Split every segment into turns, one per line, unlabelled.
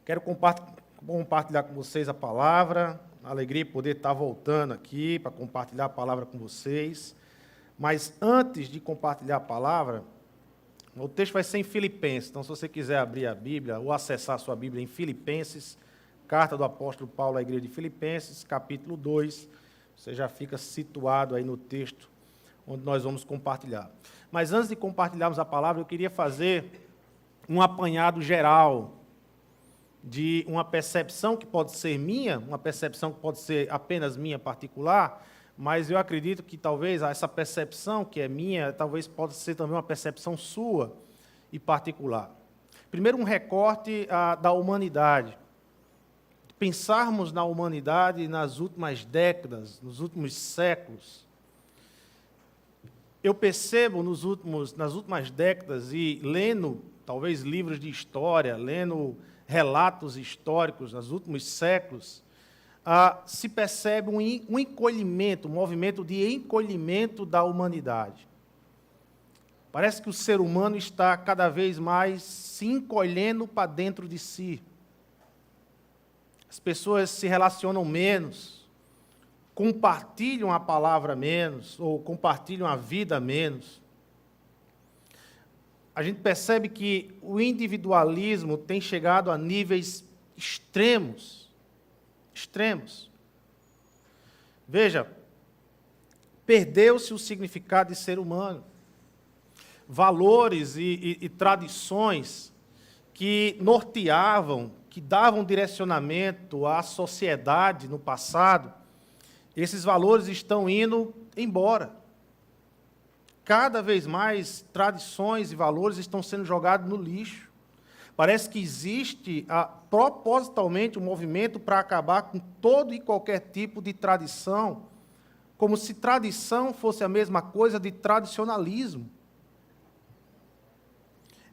Quero compartilhar com vocês a palavra. Alegria poder estar voltando aqui para compartilhar a palavra com vocês. Mas antes de compartilhar a palavra, o texto vai ser em Filipenses. Então, se você quiser abrir a Bíblia ou acessar a sua Bíblia em Filipenses, carta do apóstolo Paulo à igreja de Filipenses, capítulo 2, você já fica situado aí no texto onde nós vamos compartilhar. Mas antes de compartilharmos a palavra, eu queria fazer um apanhado geral de uma percepção que pode ser minha, uma percepção que pode ser apenas minha particular, mas eu acredito que talvez essa percepção que é minha, talvez possa ser também uma percepção sua e particular. Primeiro, um recorte da humanidade. Pensarmos na humanidade nas últimas décadas, nos últimos séculos. Eu percebo nas últimas décadas, e lendo talvez livros de história, lendo relatos históricos nos últimos séculos, se percebe um encolhimento, um movimento de encolhimento da humanidade. Parece que o ser humano está cada vez mais se encolhendo para dentro de si. As pessoas se relacionam menos, compartilham a palavra menos, ou compartilham a vida menos. A gente percebe que o individualismo tem chegado a níveis extremos. Extremos. Veja, perdeu-se o significado de ser humano. Valores e tradições que norteavam, que davam direcionamento à sociedade no passado, esses valores estão indo embora. Cada vez mais tradições e valores estão sendo jogados no lixo. Parece que existe propositalmente um movimento para acabar com todo e qualquer tipo de tradição, como se tradição fosse a mesma coisa de tradicionalismo.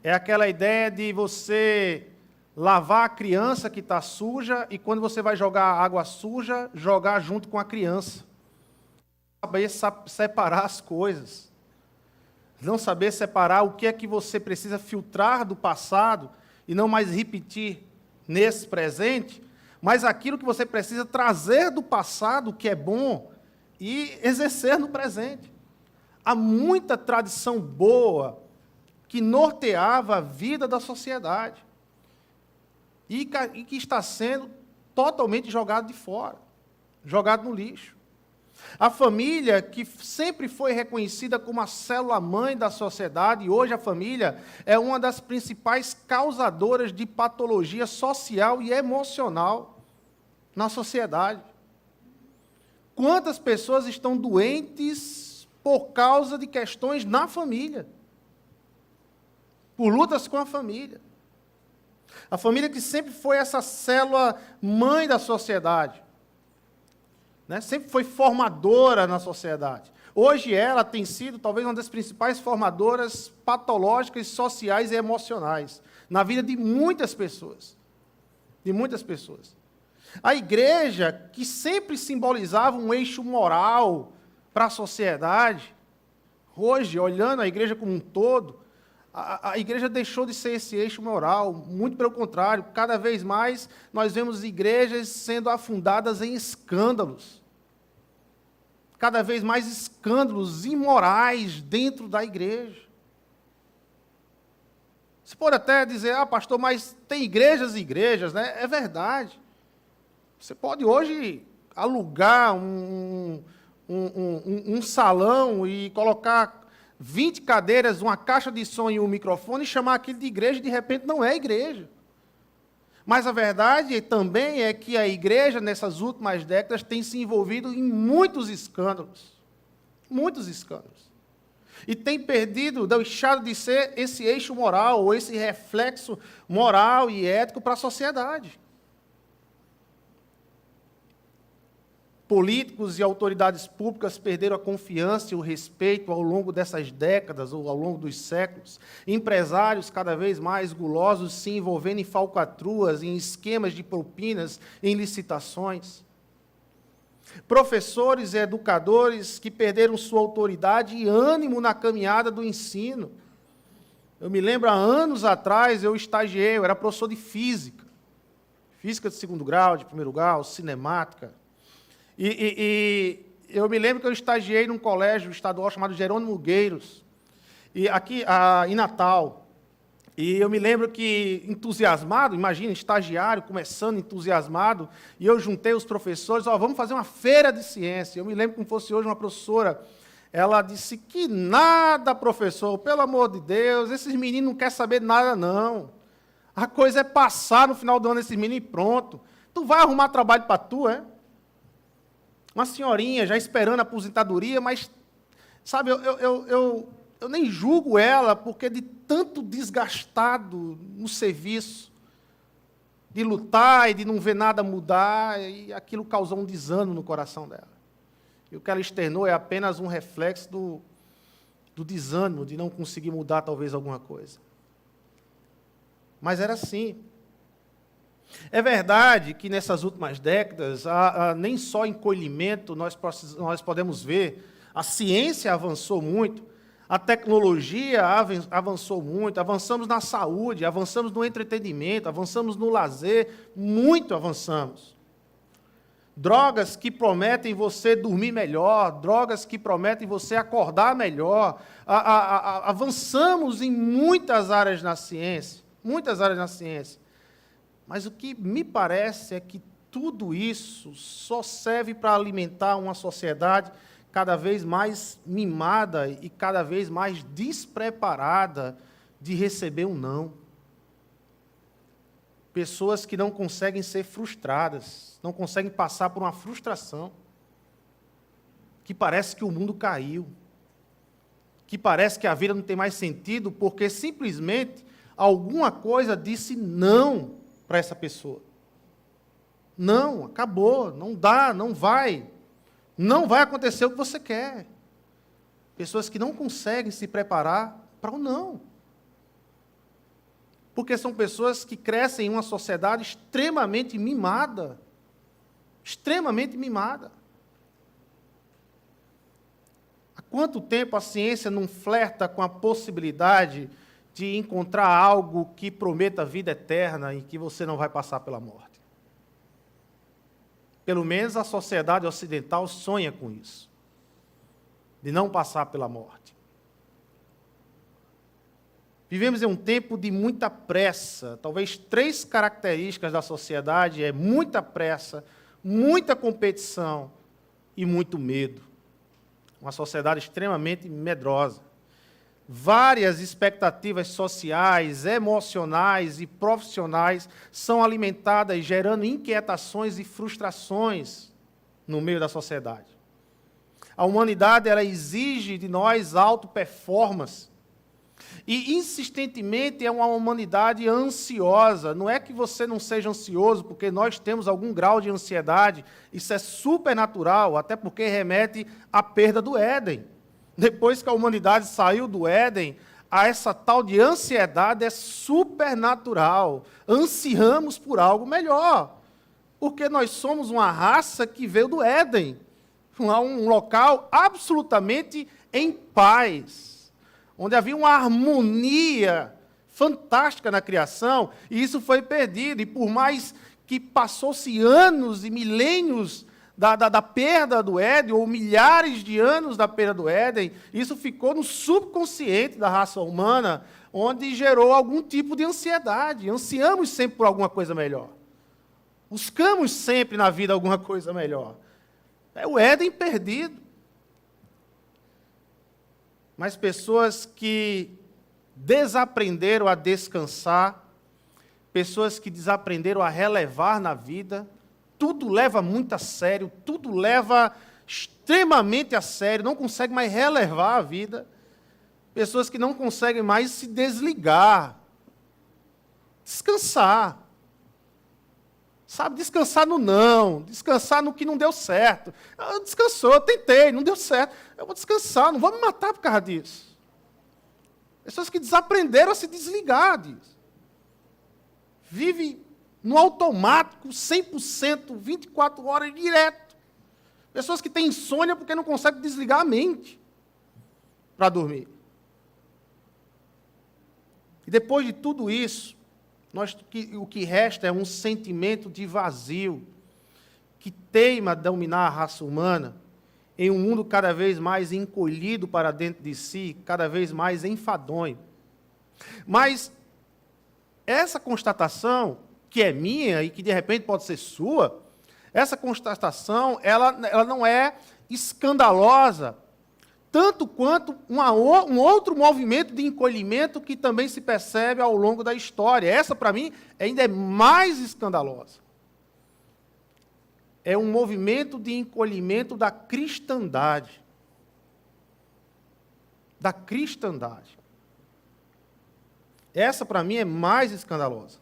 É aquela ideia de você lavar a criança que está suja e, quando você vai jogar água suja, jogar junto com a criança. Saber separar as coisas. Não saber separar o que é que você precisa filtrar do passado e não mais repetir nesse presente, mas aquilo que você precisa trazer do passado, que é bom, e exercer no presente. Há muita tradição boa que norteava a vida da sociedade e que está sendo totalmente jogado de fora, jogado no lixo. A família, que sempre foi reconhecida como a célula-mãe da sociedade, e hoje a família é uma das principais causadoras de patologia social e emocional na sociedade. Quantas pessoas estão doentes por causa de questões na família? Por lutas com a família. A família que sempre foi essa célula-mãe da sociedade. Sempre foi formadora na sociedade. Hoje ela tem sido talvez uma das principais formadoras patológicas, sociais e emocionais na vida de muitas pessoas. De muitas pessoas. A igreja, que sempre simbolizava um eixo moral para a sociedade, hoje, olhando a igreja como um todo, a igreja deixou de ser esse eixo moral, muito pelo contrário, cada vez mais nós vemos igrejas sendo afundadas em escândalos. Cada vez mais escândalos imorais dentro da igreja. Você pode até dizer, pastor, mas tem igrejas e igrejas, né? É verdade. Você pode hoje alugar um salão e colocar 20 cadeiras, uma caixa de som e um microfone e chamar aquilo de igreja, e de repente não é igreja. Mas a verdade também é que a igreja, nessas últimas décadas, tem se envolvido em muitos escândalos. Muitos escândalos. E tem deixado de ser esse eixo moral, ou esse reflexo moral e ético para a sociedade. Políticos e autoridades públicas perderam a confiança e o respeito ao longo dessas décadas ou ao longo dos séculos. Empresários cada vez mais gulosos se envolvendo em falcatruas, em esquemas de propinas, em licitações. Professores e educadores que perderam sua autoridade e ânimo na caminhada do ensino. Eu me lembro, há anos atrás, eu estagiei, eu era professor de física. Física de segundo grau, de primeiro grau, cinemática. E eu me lembro que eu estagiei num colégio estadual chamado Jerônimo Gueiros, e aqui em Natal. E eu me lembro que, entusiasmado, imagina, estagiário, começando entusiasmado, e eu juntei os professores, vamos fazer uma feira de ciência. Eu me lembro como fosse hoje uma professora, ela disse que nada, professor, pelo amor de Deus, esses meninos não querem saber de nada, não. A coisa é passar no final do ano esses meninos e pronto. Tu vai arrumar trabalho para tu, é? Uma senhorinha já esperando a aposentadoria, mas, sabe, eu nem julgo ela, porque de tanto desgastado no serviço, de lutar e de não ver nada mudar, e aquilo causou um desânimo no coração dela. E o que ela externou é apenas um reflexo do desânimo, de não conseguir mudar talvez alguma coisa. Mas era assim. É verdade que nessas últimas décadas, nem só encolhimento nós podemos ver, a ciência avançou muito, a tecnologia avançou muito, avançamos na saúde, avançamos no entretenimento, avançamos no lazer, muito avançamos. Drogas que prometem você dormir melhor, drogas que prometem você acordar melhor. Avançamos em muitas áreas na ciência, muitas áreas na ciência. Mas o que me parece é que tudo isso só serve para alimentar uma sociedade cada vez mais mimada e cada vez mais despreparada de receber um não. Pessoas que não conseguem ser frustradas, não conseguem passar por uma frustração, que parece que o mundo caiu, que parece que a vida não tem mais sentido, porque simplesmente alguma coisa disse não para essa pessoa. Não, acabou, não dá, não vai acontecer o que você quer. Pessoas que não conseguem se preparar para o não. Porque são pessoas que crescem em uma sociedade extremamente mimada. Extremamente mimada. Há quanto tempo a ciência não flerta com a possibilidade de encontrar algo que prometa vida eterna e que você não vai passar pela morte? Pelo menos a sociedade ocidental sonha com isso, de não passar pela morte. Vivemos em um tempo de muita pressa. Talvez 3 características da sociedade é muita pressa, muita competição e muito medo. Uma sociedade extremamente medrosa. Várias expectativas sociais, emocionais e profissionais são alimentadas, gerando inquietações e frustrações no meio da sociedade. A humanidade ela exige de nós auto-performance. E, insistentemente, é uma humanidade ansiosa. Não é que você não seja ansioso, porque nós temos algum grau de ansiedade. Isso é supernatural, até porque remete à perda do Éden. Depois que a humanidade saiu do Éden, essa tal de ansiedade é supernatural. Ansiamos por algo melhor, porque nós somos uma raça que veio do Éden, um local absolutamente em paz, onde havia uma harmonia fantástica na criação, e isso foi perdido. E por mais que passou-se anos e milênios da perda do Éden, ou milhares de anos da perda do Éden, isso ficou no subconsciente da raça humana, onde gerou algum tipo de ansiedade. Ansiamos sempre por alguma coisa melhor. Buscamos sempre na vida alguma coisa melhor. É o Éden perdido. Mas pessoas que desaprenderam a descansar, pessoas que desaprenderam a relevar na vida, tudo leva muito a sério, tudo leva extremamente a sério, não consegue mais relevar a vida. Pessoas que não conseguem mais se desligar, descansar. Sabe, descansar no não, descansar no que não deu certo. Descansou, eu tentei, não deu certo. Eu vou descansar, não vou me matar por causa disso. Pessoas que desaprenderam a se desligar disso. Vive no automático, 100%, 24 horas direto. Pessoas que têm insônia porque não conseguem desligar a mente para dormir. E depois de tudo isso, o que resta é um sentimento de vazio que teima dominar a raça humana em um mundo cada vez mais encolhido para dentro de si, cada vez mais enfadonho. Mas essa constatação, que é minha e que de repente pode ser sua, essa constatação, ela não é escandalosa, tanto quanto um outro movimento de encolhimento que também se percebe ao longo da história. Essa, para mim, ainda é mais escandalosa. É um movimento de encolhimento da cristandade. Da cristandade. Essa, para mim, é mais escandalosa.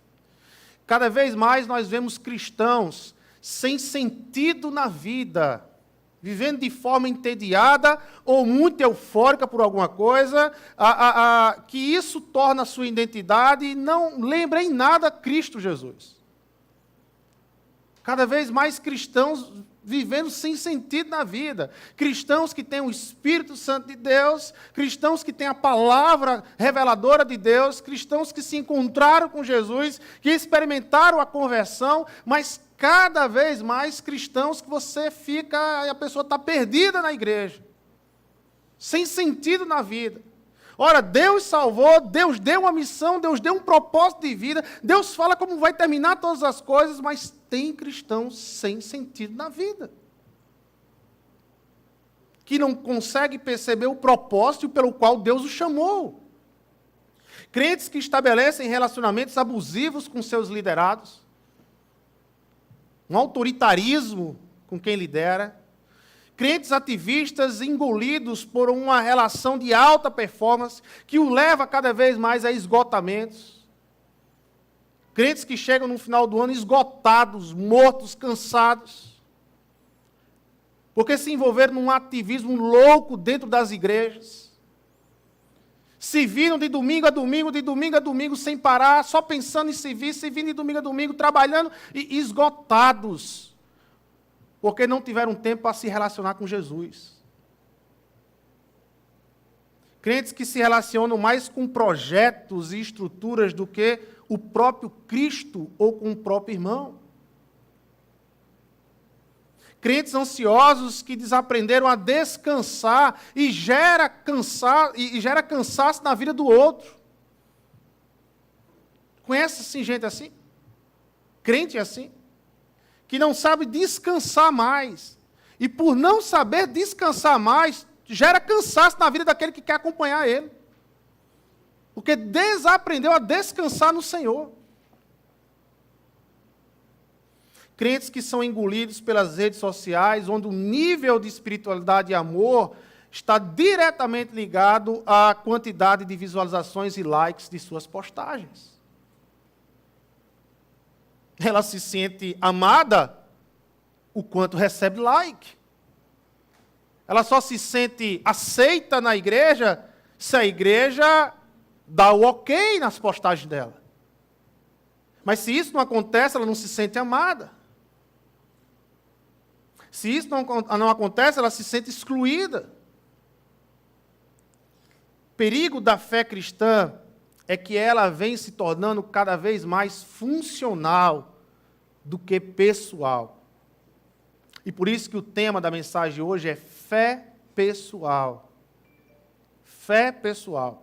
Cada vez mais nós vemos cristãos sem sentido na vida, vivendo de forma entediada ou muito eufórica por alguma coisa, que isso torna a sua identidade e não lembra em nada Cristo Jesus. Cada vez mais cristãos vivendo sem sentido na vida. Cristãos que têm o Espírito Santo de Deus, cristãos que têm a palavra reveladora de Deus, cristãos que se encontraram com Jesus, que experimentaram a conversão, mas cada vez mais cristãos que você fica, e a pessoa está perdida na igreja, sem sentido na vida. Ora, Deus salvou, Deus deu uma missão, Deus deu um propósito de vida, Deus fala como vai terminar todas as coisas, mas tem cristãos sem sentido na vida, que não consegue perceber o propósito pelo qual Deus o chamou. Crentes que estabelecem relacionamentos abusivos com seus liderados, um autoritarismo com quem lidera, crentes ativistas engolidos por uma relação de alta performance que o leva cada vez mais a esgotamentos. Crentes que chegam no final do ano esgotados, mortos, cansados, porque se envolveram num ativismo louco dentro das igrejas. Se viram de domingo a domingo, sem parar, só pensando em servir, se viram de domingo a domingo, trabalhando e esgotados, porque não tiveram tempo para se relacionar com Jesus. Crentes que se relacionam mais com projetos e estruturas do que o próprio Cristo ou com o próprio irmão. Crentes ansiosos que desaprenderam a descansar e gera cansaço na vida do outro. Conhece assim, gente assim? Crente assim? Que não sabe descansar mais. E por não saber descansar mais, gera cansaço na vida daquele que quer acompanhar ele. Porque desaprendeu a descansar no Senhor. Crentes que são engolidos pelas redes sociais, onde o nível de espiritualidade e amor está diretamente ligado à quantidade de visualizações e likes de suas postagens. Ela se sente amada o quanto recebe like. Ela só se sente aceita na igreja se a igreja dá o ok nas postagens dela. Mas se isso não acontece, ela não se sente amada. Se isso não acontece, ela se sente excluída. O perigo da fé cristã é que ela vem se tornando cada vez mais funcional do que pessoal. E por isso que o tema da mensagem de hoje é fé pessoal. Fé pessoal.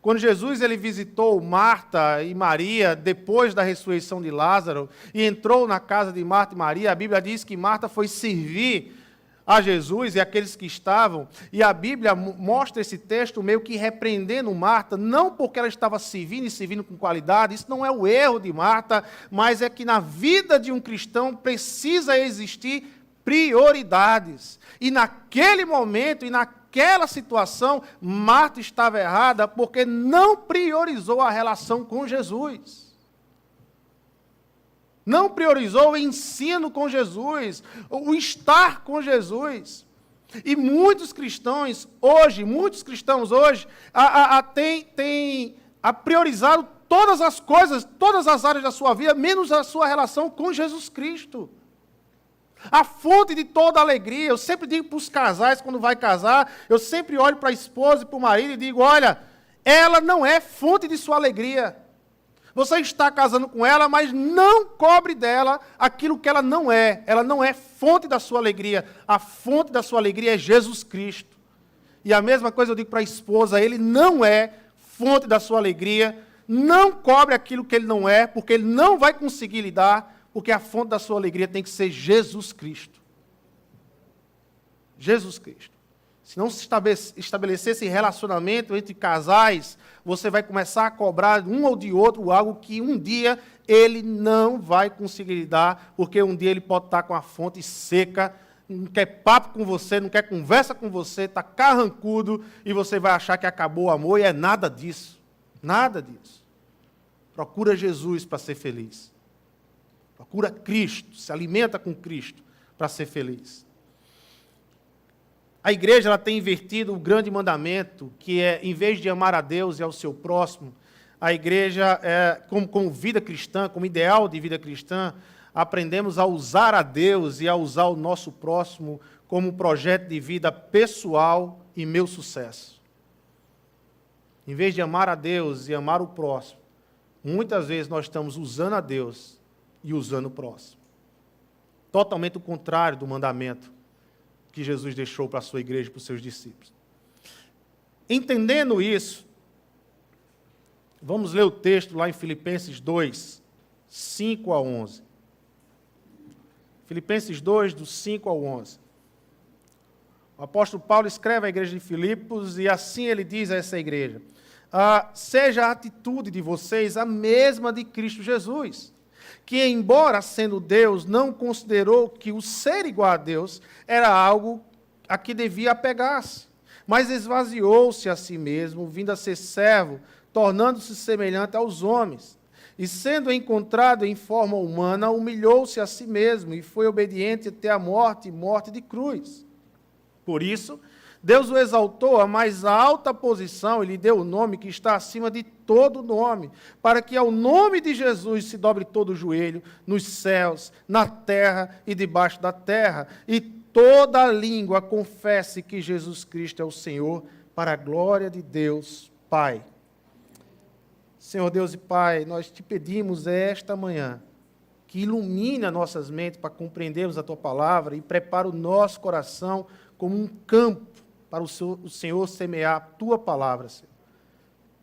Quando Jesus ele visitou Marta e Maria depois da ressurreição de Lázaro e entrou na casa de Marta e Maria, a Bíblia diz que Marta foi servir a Jesus e aqueles que estavam, e a Bíblia mostra esse texto meio que repreendendo Marta, não porque ela estava servindo e servindo com qualidade, isso não é o erro de Marta, mas é que na vida de um cristão precisa existir prioridades. E naquele momento e naquela situação, Marta estava errada porque não priorizou a relação com Jesus. Não priorizou o ensino com Jesus, o estar com Jesus. E muitos cristãos hoje têm priorizado todas as coisas, todas as áreas da sua vida, menos a sua relação com Jesus Cristo. A fonte de toda alegria. Eu sempre digo para os casais, quando vai casar, eu sempre olho para a esposa e para o marido e digo, olha, ela não é fonte de sua alegria. Você está casando com ela, mas não cobre dela aquilo que ela não é. Ela não é fonte da sua alegria. A fonte da sua alegria é Jesus Cristo. E a mesma coisa eu digo para a esposa, ele não é fonte da sua alegria. Não cobre aquilo que ele não é, porque ele não vai conseguir lhe dar, porque a fonte da sua alegria tem que ser Jesus Cristo. Jesus Cristo. Se não se estabelecer esse relacionamento entre casais, você vai começar a cobrar um ou de outro algo que um dia ele não vai conseguir lhe dar, porque um dia ele pode estar com a fonte seca, não quer papo com você, não quer conversa com você, está carrancudo, e você vai achar que acabou o amor, e é nada disso. Nada disso. Procura Jesus para ser feliz. Procura Cristo, se alimenta com Cristo para ser feliz. A igreja ela tem invertido o grande mandamento, que é, em vez de amar a Deus e ao seu próximo, a igreja, como vida cristã, como ideal de vida cristã, aprendemos a usar a Deus e a usar o nosso próximo como um projeto de vida pessoal e meu sucesso. Em vez de amar a Deus e amar o próximo, muitas vezes nós estamos usando a Deus e usando o próximo. Totalmente o contrário do mandamento que Jesus deixou para a sua igreja e para os seus discípulos. Entendendo isso, vamos ler o texto lá em Filipenses 2, 5 a 11. Filipenses 2, do 5 ao 11. O apóstolo Paulo escreve à igreja de Filipos e assim ele diz a essa igreja: seja a atitude de vocês a mesma de Cristo Jesus, que, embora sendo Deus, não considerou que o ser igual a Deus era algo a que devia apegar-se, mas esvaziou-se a si mesmo, vindo a ser servo, tornando-se semelhante aos homens. E, sendo encontrado em forma humana, humilhou-se a si mesmo e foi obediente até a morte, e morte de cruz. Por isso, Deus o exaltou à mais alta posição e lhe deu o nome que está acima de todo nome, para que ao nome de Jesus se dobre todo o joelho, nos céus, na terra e debaixo da terra, e toda a língua confesse que Jesus Cristo é o Senhor, para a glória de Deus Pai. Senhor Deus e Pai, nós te pedimos esta manhã que ilumine as nossas mentes para compreendermos a Tua palavra e prepara o nosso coração como um campo para o Senhor semear a Tua palavra, Senhor.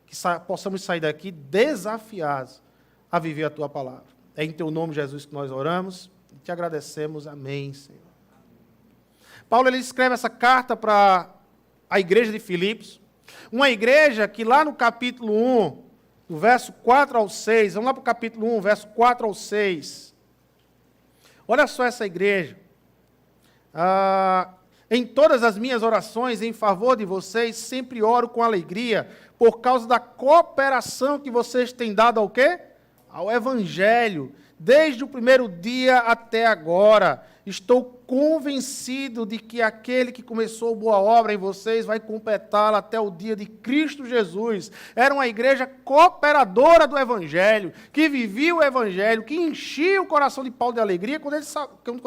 Que possamos sair daqui desafiados a viver a Tua palavra. É em Teu nome, Jesus, que nós oramos e te agradecemos. Amém, Senhor. Paulo ele escreve essa carta para a igreja de Filipos, uma igreja que lá no capítulo 1, do verso 4 ao 6, vamos lá para o capítulo 1, verso 4 ao 6. Olha só essa igreja. Em todas as minhas orações em favor de vocês, sempre oro com alegria, por causa da cooperação que vocês têm dado ao quê? Ao Evangelho, desde o primeiro dia até agora. Estou convencido de que aquele que começou boa obra em vocês vai completá-la até o dia de Cristo Jesus. Era uma igreja cooperadora do Evangelho, que vivia o Evangelho, que enchia o coração de Paulo de alegria quando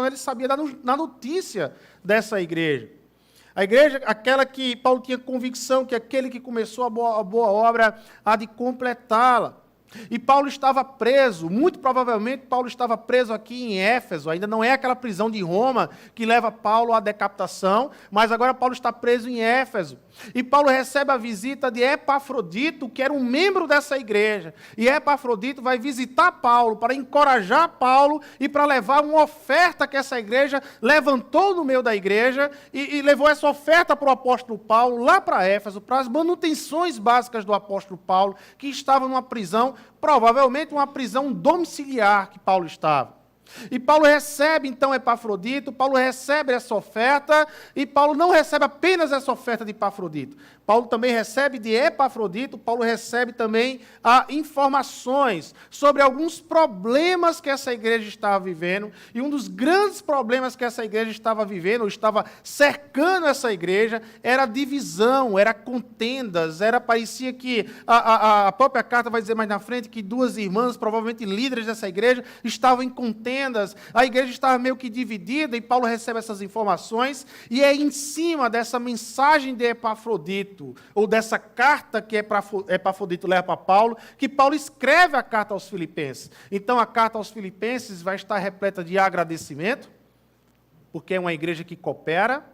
ele sabia da notícia dessa igreja. A igreja, aquela que Paulo tinha convicção que aquele que começou a boa obra há de completá-la. E Paulo estava preso, muito provavelmente Paulo estava preso aqui em Éfeso, ainda não é aquela prisão de Roma que leva Paulo à decapitação, mas agora Paulo está preso em Éfeso. E Paulo recebe a visita de Epafrodito, que era um membro dessa igreja. E Epafrodito vai visitar Paulo para encorajar Paulo e para levar uma oferta que essa igreja levantou no meio da igreja e levou essa oferta para o apóstolo Paulo lá para Éfeso, para as manutenções básicas do apóstolo Paulo, que estava numa prisão, provavelmente uma prisão domiciliar que Paulo estava. E Paulo recebe, então, Epafrodito, Paulo recebe essa oferta, e Paulo não recebe apenas essa oferta de Epafrodito. Paulo também recebe de Epafrodito, Paulo recebe também informações sobre alguns problemas que essa igreja estava vivendo, e um dos grandes problemas que essa igreja estava vivendo, ou estava cercando essa igreja, era a divisão, era contendas, parecia que a própria carta vai dizer mais na frente que duas irmãs, provavelmente líderes dessa igreja, estavam em contendas, contendas, a igreja estava meio que dividida, e Paulo recebe essas informações, e é em cima dessa mensagem de Epafrodito, ou dessa carta que Epafrodito leva para Paulo, que Paulo escreve a carta aos Filipenses. Então, a carta aos Filipenses vai estar repleta de agradecimento, porque é uma igreja que coopera,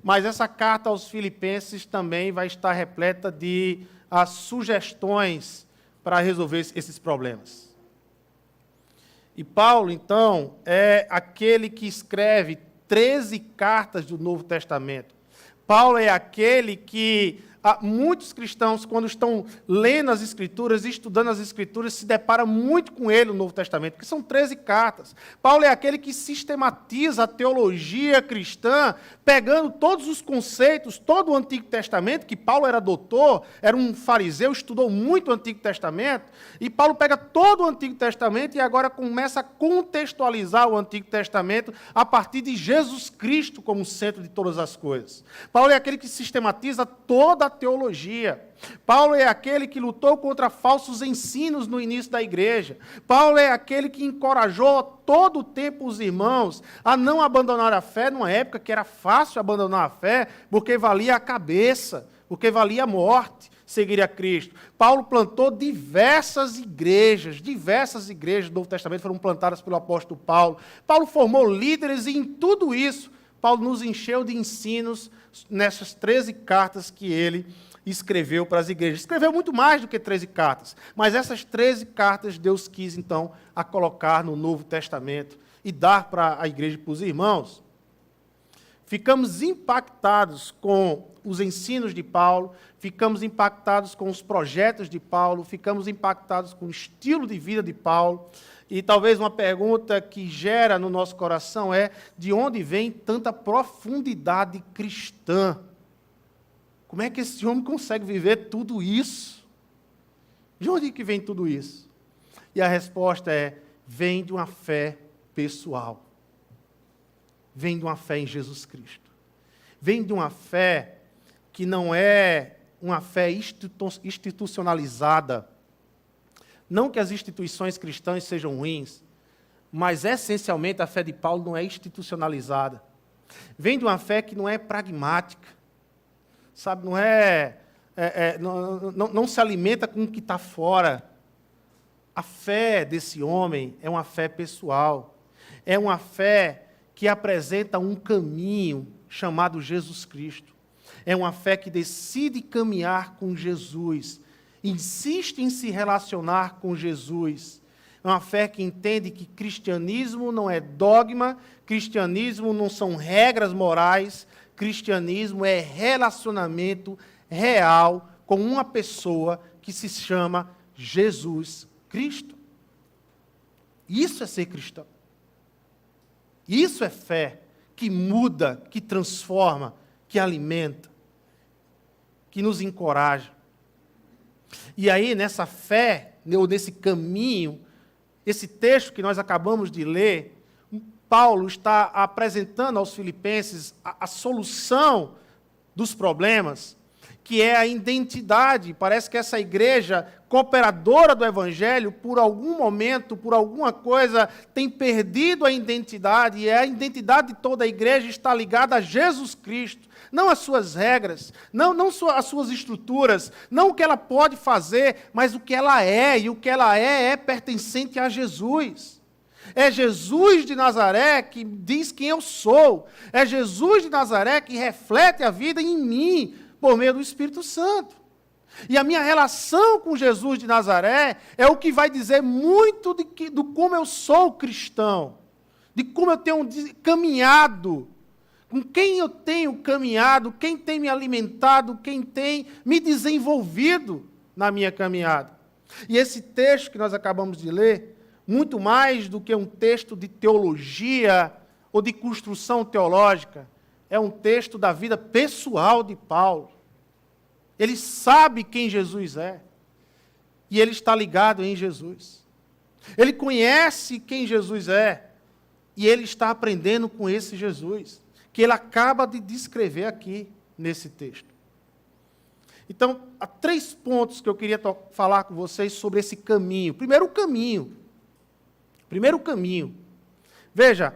mas essa carta aos Filipenses também vai estar repleta de sugestões para resolver esses problemas. E Paulo, então, é aquele que escreve 13 cartas do Novo Testamento. Paulo é aquele que muitos cristãos, quando estão lendo as Escrituras, estudando as Escrituras, se deparam muito com ele no Novo Testamento, porque são 13 cartas. Paulo é aquele que sistematiza a teologia cristã, pegando todos os conceitos, todo o Antigo Testamento, que Paulo era doutor, era um fariseu, estudou muito o Antigo Testamento, e Paulo pega todo o Antigo Testamento e agora começa a contextualizar o Antigo Testamento a partir de Jesus Cristo como centro de todas as coisas. Paulo é aquele que sistematiza toda a teologia. Paulo é aquele que lutou contra falsos ensinos no início da igreja. Paulo é aquele que encorajou todo o tempo os irmãos a não abandonar a fé numa época que era fácil abandonar a fé, porque valia a cabeça, porque valia a morte seguir a Cristo. Paulo plantou diversas igrejas do Novo Testamento foram plantadas pelo apóstolo Paulo. Paulo formou líderes e em tudo isso, Paulo nos encheu de ensinos nessas 13 cartas que ele escreveu para as igrejas. Escreveu muito mais do que 13 cartas, mas essas 13 cartas Deus quis, então, a colocar no Novo Testamento e dar para a igreja e para os irmãos. Ficamos impactados com os ensinos de Paulo, ficamos impactados com os projetos de Paulo, ficamos impactados com o estilo de vida de Paulo. E talvez uma pergunta que gera no nosso coração é: de onde vem tanta profundidade cristã? Como é que esse homem consegue viver tudo isso? De onde que vem tudo isso? E a resposta é: vem de uma fé pessoal. Vem de uma fé em Jesus Cristo. Vem de uma fé que não é uma fé institucionalizada. Não que as instituições cristãs sejam ruins, mas essencialmente a fé de Paulo não é institucionalizada. Vem de uma fé que não é pragmática, sabe? Não se alimenta com o que está fora. A fé desse homem é uma fé pessoal, é uma fé que apresenta um caminho chamado Jesus Cristo. É uma fé que decide caminhar com Jesus, insiste em se relacionar com Jesus. É uma fé que entende que cristianismo não é dogma, cristianismo não são regras morais, cristianismo é relacionamento real com uma pessoa que se chama Jesus Cristo. Isso é ser cristão. Isso é fé que muda, que transforma, que alimenta, que nos encoraja. E aí, nessa fé, nesse caminho, esse texto que nós acabamos de ler, Paulo está apresentando aos filipenses a solução dos problemas, que é a identidade. Parece que essa igreja cooperadora do Evangelho, por algum momento, por alguma coisa, tem perdido a identidade, e a identidade de toda a igreja está ligada a Jesus Cristo. Não as suas regras, não as suas estruturas, não o que ela pode fazer, mas o que ela é, e o que ela é pertencente a Jesus. É Jesus de Nazaré que diz quem eu sou. É Jesus de Nazaré que reflete a vida em mim, por meio do Espírito Santo. E a minha relação com Jesus de Nazaré é o que vai dizer muito do como eu sou cristão, de como eu tenho caminhado, com quem eu tenho caminhado, quem tem me alimentado, quem tem me desenvolvido na minha caminhada. E esse texto que nós acabamos de ler, muito mais do que um texto de teologia ou de construção teológica, é um texto da vida pessoal de Paulo. Ele sabe quem Jesus é. E ele está ligado em Jesus. Ele conhece quem Jesus é. E ele está aprendendo com esse Jesus, que ele acaba de descrever aqui nesse texto. Então, há 3 pontos que eu queria falar com vocês sobre esse caminho. Primeiro, o caminho. Veja,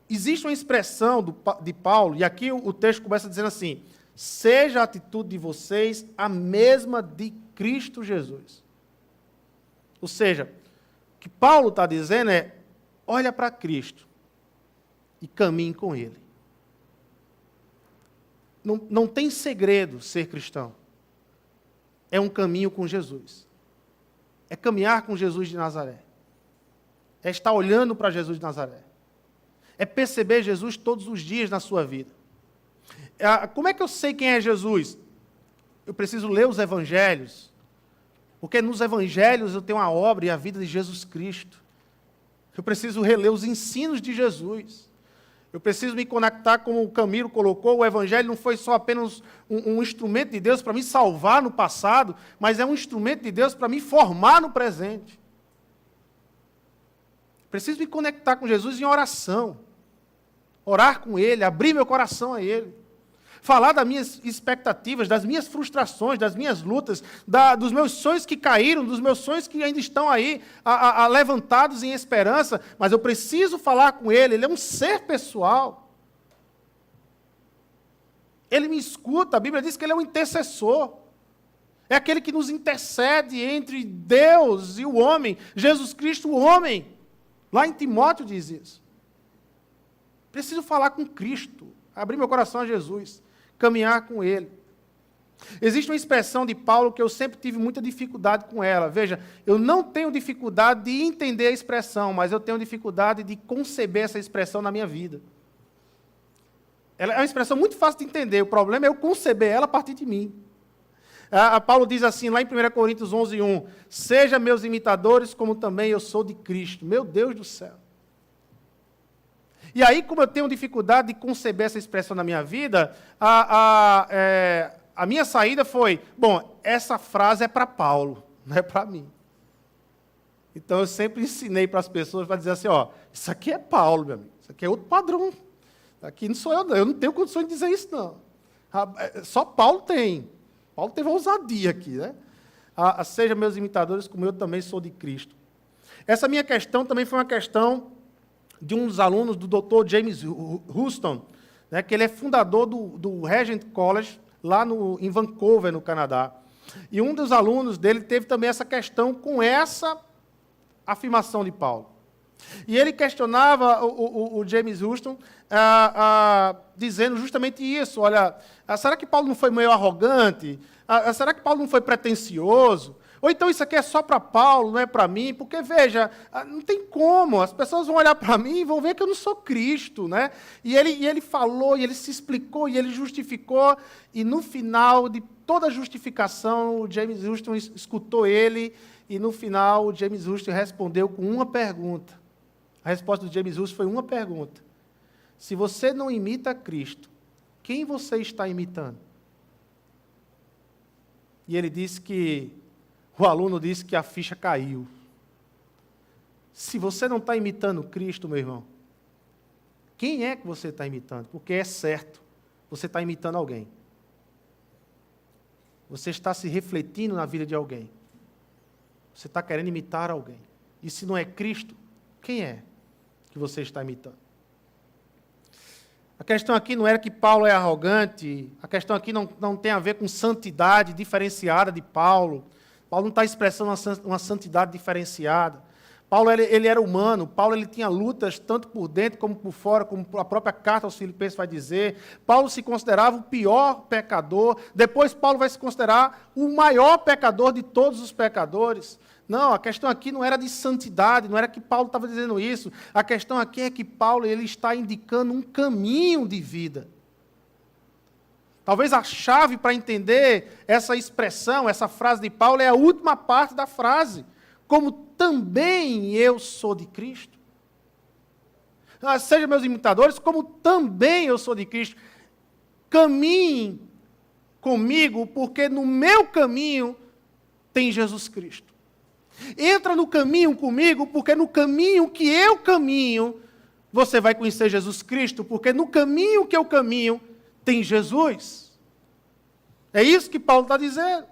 existe uma expressão de Paulo, e aqui o texto começa dizendo assim: seja a atitude de vocês a mesma de Cristo Jesus. Ou seja, o que Paulo está dizendo é: olha para Cristo e caminhe com Ele. Não tem segredo ser cristão. É um caminho com Jesus. É caminhar com Jesus de Nazaré. É estar olhando para Jesus de Nazaré. É perceber Jesus todos os dias na sua vida. Como é que eu sei quem é Jesus? Eu preciso ler os evangelhos, porque nos evangelhos eu tenho a obra e a vida de Jesus Cristo. Eu preciso reler os ensinos de Jesus. Eu preciso me conectar, como o Camilo colocou, o evangelho não foi só apenas um instrumento de Deus para me salvar no passado, mas é um instrumento de Deus para me formar no presente. Preciso me conectar com Jesus em oração. Orar com Ele, abrir meu coração a Ele. Falar das minhas expectativas, das minhas frustrações, das minhas lutas, dos meus sonhos que caíram, dos meus sonhos que ainda estão aí levantados em esperança, mas eu preciso falar com Ele. Ele é um ser pessoal. Ele me escuta, a Bíblia diz que Ele é um intercessor. É aquele que nos intercede entre Deus e o homem, Jesus Cristo, o homem. Lá em Timóteo diz isso. Preciso falar com Cristo, abrir meu coração a Jesus, caminhar com Ele. Existe uma expressão de Paulo que eu sempre tive muita dificuldade com ela. Veja, eu não tenho dificuldade de entender a expressão, mas eu tenho dificuldade de conceber essa expressão na minha vida. Ela é uma expressão muito fácil de entender, o problema é eu conceber ela a partir de mim. Paulo diz assim, lá em 1 Coríntios 11:1, seja meus imitadores, como também eu sou de Cristo. Meu Deus do céu. E aí, como eu tenho dificuldade de conceber essa expressão na minha vida, a minha saída foi, bom, essa frase é para Paulo, não é para mim. Então, eu sempre ensinei para as pessoas para dizer assim, ó, isso aqui é Paulo, meu amigo, isso aqui é outro padrão. Aqui não sou eu não tenho condições de dizer isso, não. Só Paulo tem. Paulo teve uma ousadia aqui, né? Seja meus imitadores, como eu também sou de Cristo. Essa minha questão também foi uma questão de um dos alunos do Dr. James Houston, né, que ele é fundador do Regent College, lá em Vancouver, no Canadá. E um dos alunos dele teve também essa questão com essa afirmação de Paulo. E ele questionava o James Houston, dizendo justamente isso, olha, será que Paulo não foi meio arrogante? Será que Paulo não foi pretensioso? Ou então isso aqui é só para Paulo, não é para mim? Porque, veja, não tem como, as pessoas vão olhar para mim e vão ver que eu não sou Cristo, né? E ele falou, e ele se explicou, e ele justificou, e no final de toda a justificação, o James Houston escutou ele, e no final o James Houston respondeu com uma pergunta. A resposta do James Houston foi uma pergunta. Se você não imita Cristo, quem você está imitando? E ele disse que o aluno disse que a ficha caiu. Se você não está imitando Cristo, meu irmão, quem é que você está imitando? Porque é certo, você está imitando alguém. Você está se refletindo na vida de alguém. Você está querendo imitar alguém. E se não é Cristo, quem é que você está imitando? A questão aqui não era que Paulo é arrogante, a questão aqui não tem a ver com santidade diferenciada de Paulo. Paulo não está expressando uma santidade diferenciada. Paulo ele era humano, Paulo ele tinha lutas tanto por dentro como por fora, como a própria carta aos Filipenses vai dizer. Paulo se considerava o pior pecador, depois Paulo vai se considerar o maior pecador de todos os pecadores. Não, a questão aqui não era de santidade, não era que Paulo estava dizendo isso. A questão aqui é que Paulo ele está indicando um caminho de vida. Talvez a chave para entender essa expressão, essa frase de Paulo, é a última parte da frase. Como também eu sou de Cristo. Sejam meus imitadores, como também eu sou de Cristo. Caminhem comigo, porque no meu caminho tem Jesus Cristo. Entra no caminho comigo, porque no caminho que eu caminho, você vai conhecer Jesus Cristo, porque no caminho que eu caminho, tem Jesus. É isso que Paulo está dizendo.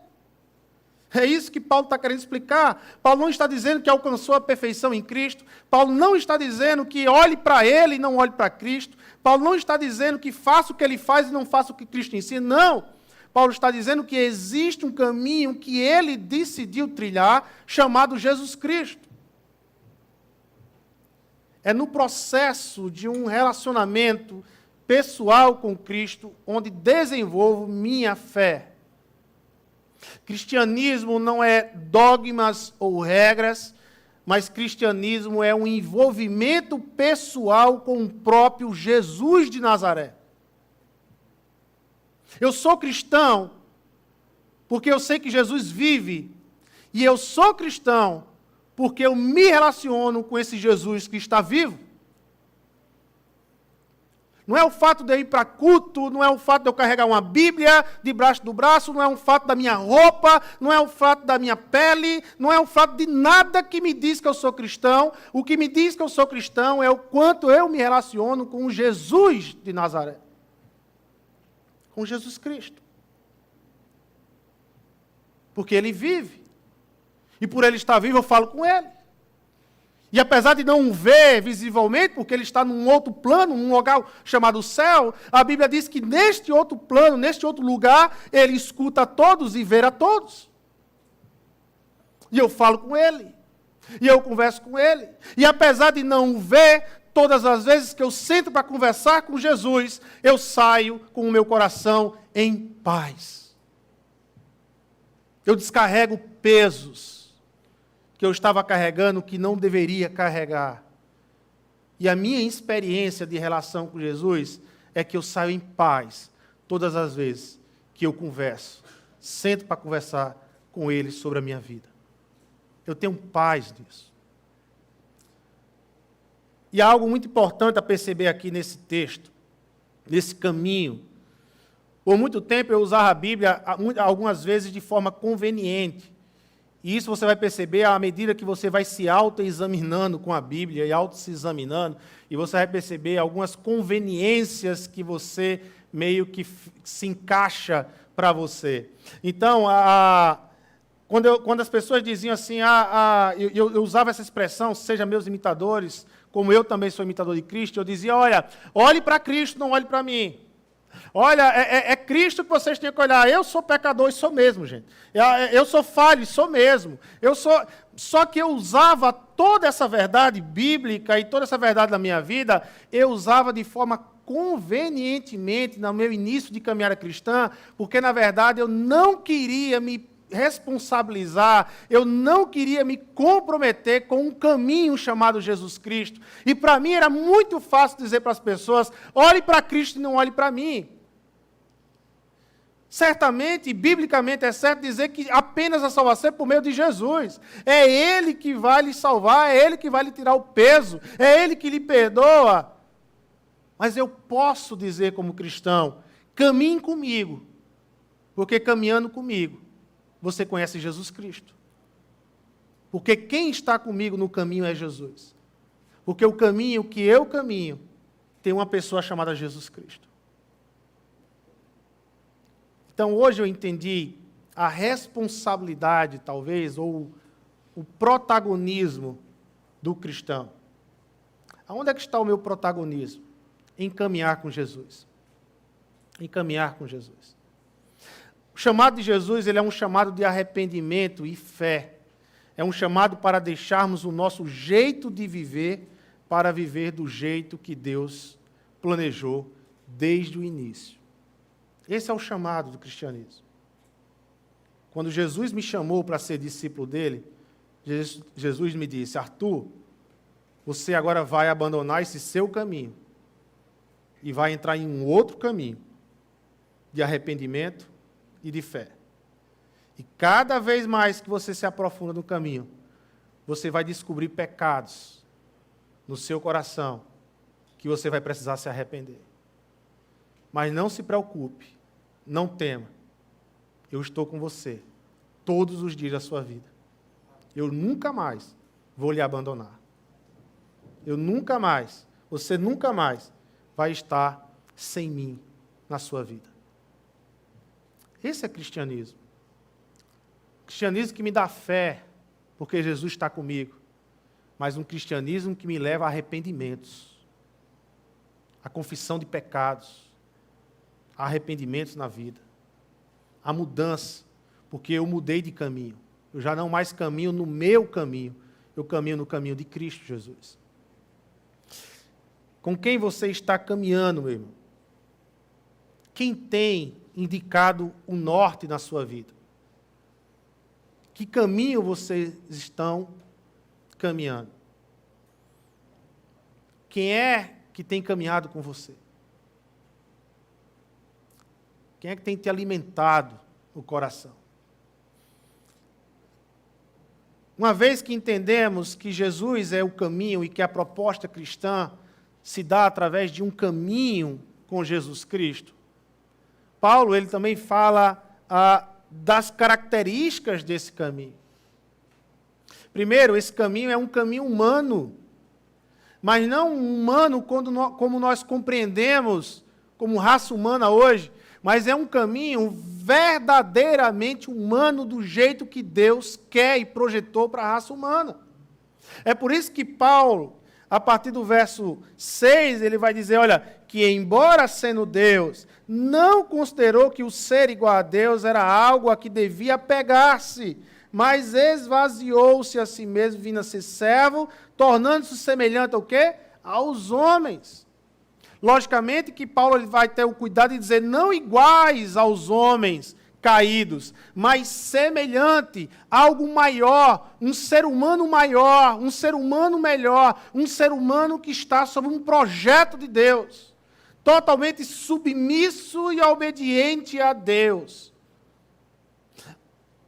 É isso que Paulo está querendo explicar. Paulo não está dizendo que alcançou a perfeição em Cristo. Paulo não está dizendo que olhe para ele e não olhe para Cristo. Paulo não está dizendo que faça o que ele faz e não faça o que Cristo ensina. Não. Paulo está dizendo que existe um caminho que ele decidiu trilhar, chamado Jesus Cristo. É no processo de um relacionamento pessoal com Cristo onde desenvolvo minha fé. Cristianismo não é dogmas ou regras, mas cristianismo é um envolvimento pessoal com o próprio Jesus de Nazaré. Eu sou cristão porque eu sei que Jesus vive, e eu sou cristão porque eu me relaciono com esse Jesus que está vivo. Não é o fato de eu ir para culto, não é o fato de eu carregar uma Bíblia debaixo do braço, não é o fato da minha roupa, não é o fato da minha pele, não é o fato de nada que me diz que eu sou cristão. O que me diz que eu sou cristão é o quanto eu me relaciono com o Jesus de Nazaré. Com Jesus Cristo. Porque ele vive. E por ele estar vivo, eu falo com ele. E apesar de não o ver visivelmente, porque ele está num outro plano, num lugar chamado céu, a Bíblia diz que neste outro plano, neste outro lugar, ele escuta a todos e vê a todos. E eu falo com ele. E eu converso com ele. E apesar de não o ver, todas as vezes que eu sento para conversar com Jesus, eu saio com o meu coração em paz. Eu descarrego pesos que eu estava carregando que não deveria carregar. E a minha experiência de relação com Jesus é que eu saio em paz todas as vezes que eu converso, sento para conversar com Ele sobre a minha vida. Eu tenho paz nisso. E há algo muito importante a perceber aqui nesse texto, nesse caminho. Por muito tempo eu usava a Bíblia, algumas vezes de forma conveniente. E isso você vai perceber à medida que você vai se autoexaminando com a Bíblia e auto-se examinando, e você vai perceber algumas conveniências que você meio que se encaixa para você. Então, quando as pessoas diziam assim, eu usava essa expressão, seja meus imitadores, como eu também sou imitador de Cristo, eu dizia, olha, olhe para Cristo, não olhe para mim. Olha, é Cristo que vocês têm que olhar. Eu sou pecador e sou mesmo, gente. Eu sou falho e sou mesmo. Só que eu usava toda essa verdade bíblica e toda essa verdade da minha vida, eu usava de forma convenientemente no meu início de caminhada cristã, porque, na verdade, eu não queria me responsabilizar, eu não queria me comprometer com um caminho chamado Jesus Cristo. E para mim era muito fácil dizer para as pessoas, olhe para Cristo e não olhe para mim. Certamente, biblicamente, é certo dizer que apenas a salvação é por meio de Jesus. É Ele que vai lhe salvar, é Ele que vai lhe tirar o peso, é Ele que lhe perdoa. Mas eu posso dizer como cristão, caminhe comigo, porque caminhando comigo, você conhece Jesus Cristo. Porque quem está comigo no caminho é Jesus. Porque o caminho que eu caminho tem uma pessoa chamada Jesus Cristo. Então, hoje eu entendi a responsabilidade, talvez, ou o protagonismo do cristão. Aonde é que está o meu protagonismo? Em caminhar com Jesus. Em caminhar com Jesus. O chamado de Jesus, ele é um chamado de arrependimento e fé. É um chamado para deixarmos o nosso jeito de viver para viver do jeito que Deus planejou desde o início. Esse é o chamado do cristianismo. Quando Jesus me chamou para ser discípulo dele, Jesus me disse, Arthur, você agora vai abandonar esse seu caminho e vai entrar em um outro caminho de arrependimento e de fé. E cada vez mais que você se aprofunda no caminho, você vai descobrir pecados no seu coração que você vai precisar se arrepender. Mas não se preocupe, não tema. Eu estou com você todos os dias da sua vida. Eu nunca mais vou lhe abandonar. Você nunca mais vai estar sem mim na sua vida. Esse é cristianismo. cristianismo que me dá fé, porque Jesus está comigo, mas um cristianismo que me leva a arrependimentos, a confissão de pecados, a arrependimentos na vida, a mudança, porque eu mudei de caminho. Eu já não mais caminho no meu caminho, eu caminho no caminho de Cristo Jesus. Com quem você está caminhando, meu irmão? Quem tem indicado o norte na sua vida? Que caminho vocês estão caminhando? Quem é que tem caminhado com você? Quem é que tem te alimentado o coração? Uma vez que entendemos que Jesus é o caminho e que a proposta cristã se dá através de um caminho com Jesus Cristo, Paulo ele também fala das características desse caminho. Primeiro, esse caminho é um caminho humano, mas não humano como nós compreendemos como raça humana hoje, mas é um caminho verdadeiramente humano do jeito que Deus quer e projetou para a raça humana. É por isso que Paulo, a partir do verso 6, ele vai dizer, olha, que embora sendo Deus, não considerou que o ser igual a Deus era algo a que devia apegar-se, mas esvaziou-se a si mesmo, vindo a ser servo, tornando-se semelhante ao quê? Aos homens. Logicamente que Paulo ele vai ter o cuidado de dizer, não iguais aos homens caídos, mas semelhante, algo maior, um ser humano maior, um ser humano melhor, um ser humano que está sob um projeto de Deus, totalmente submisso e obediente a Deus.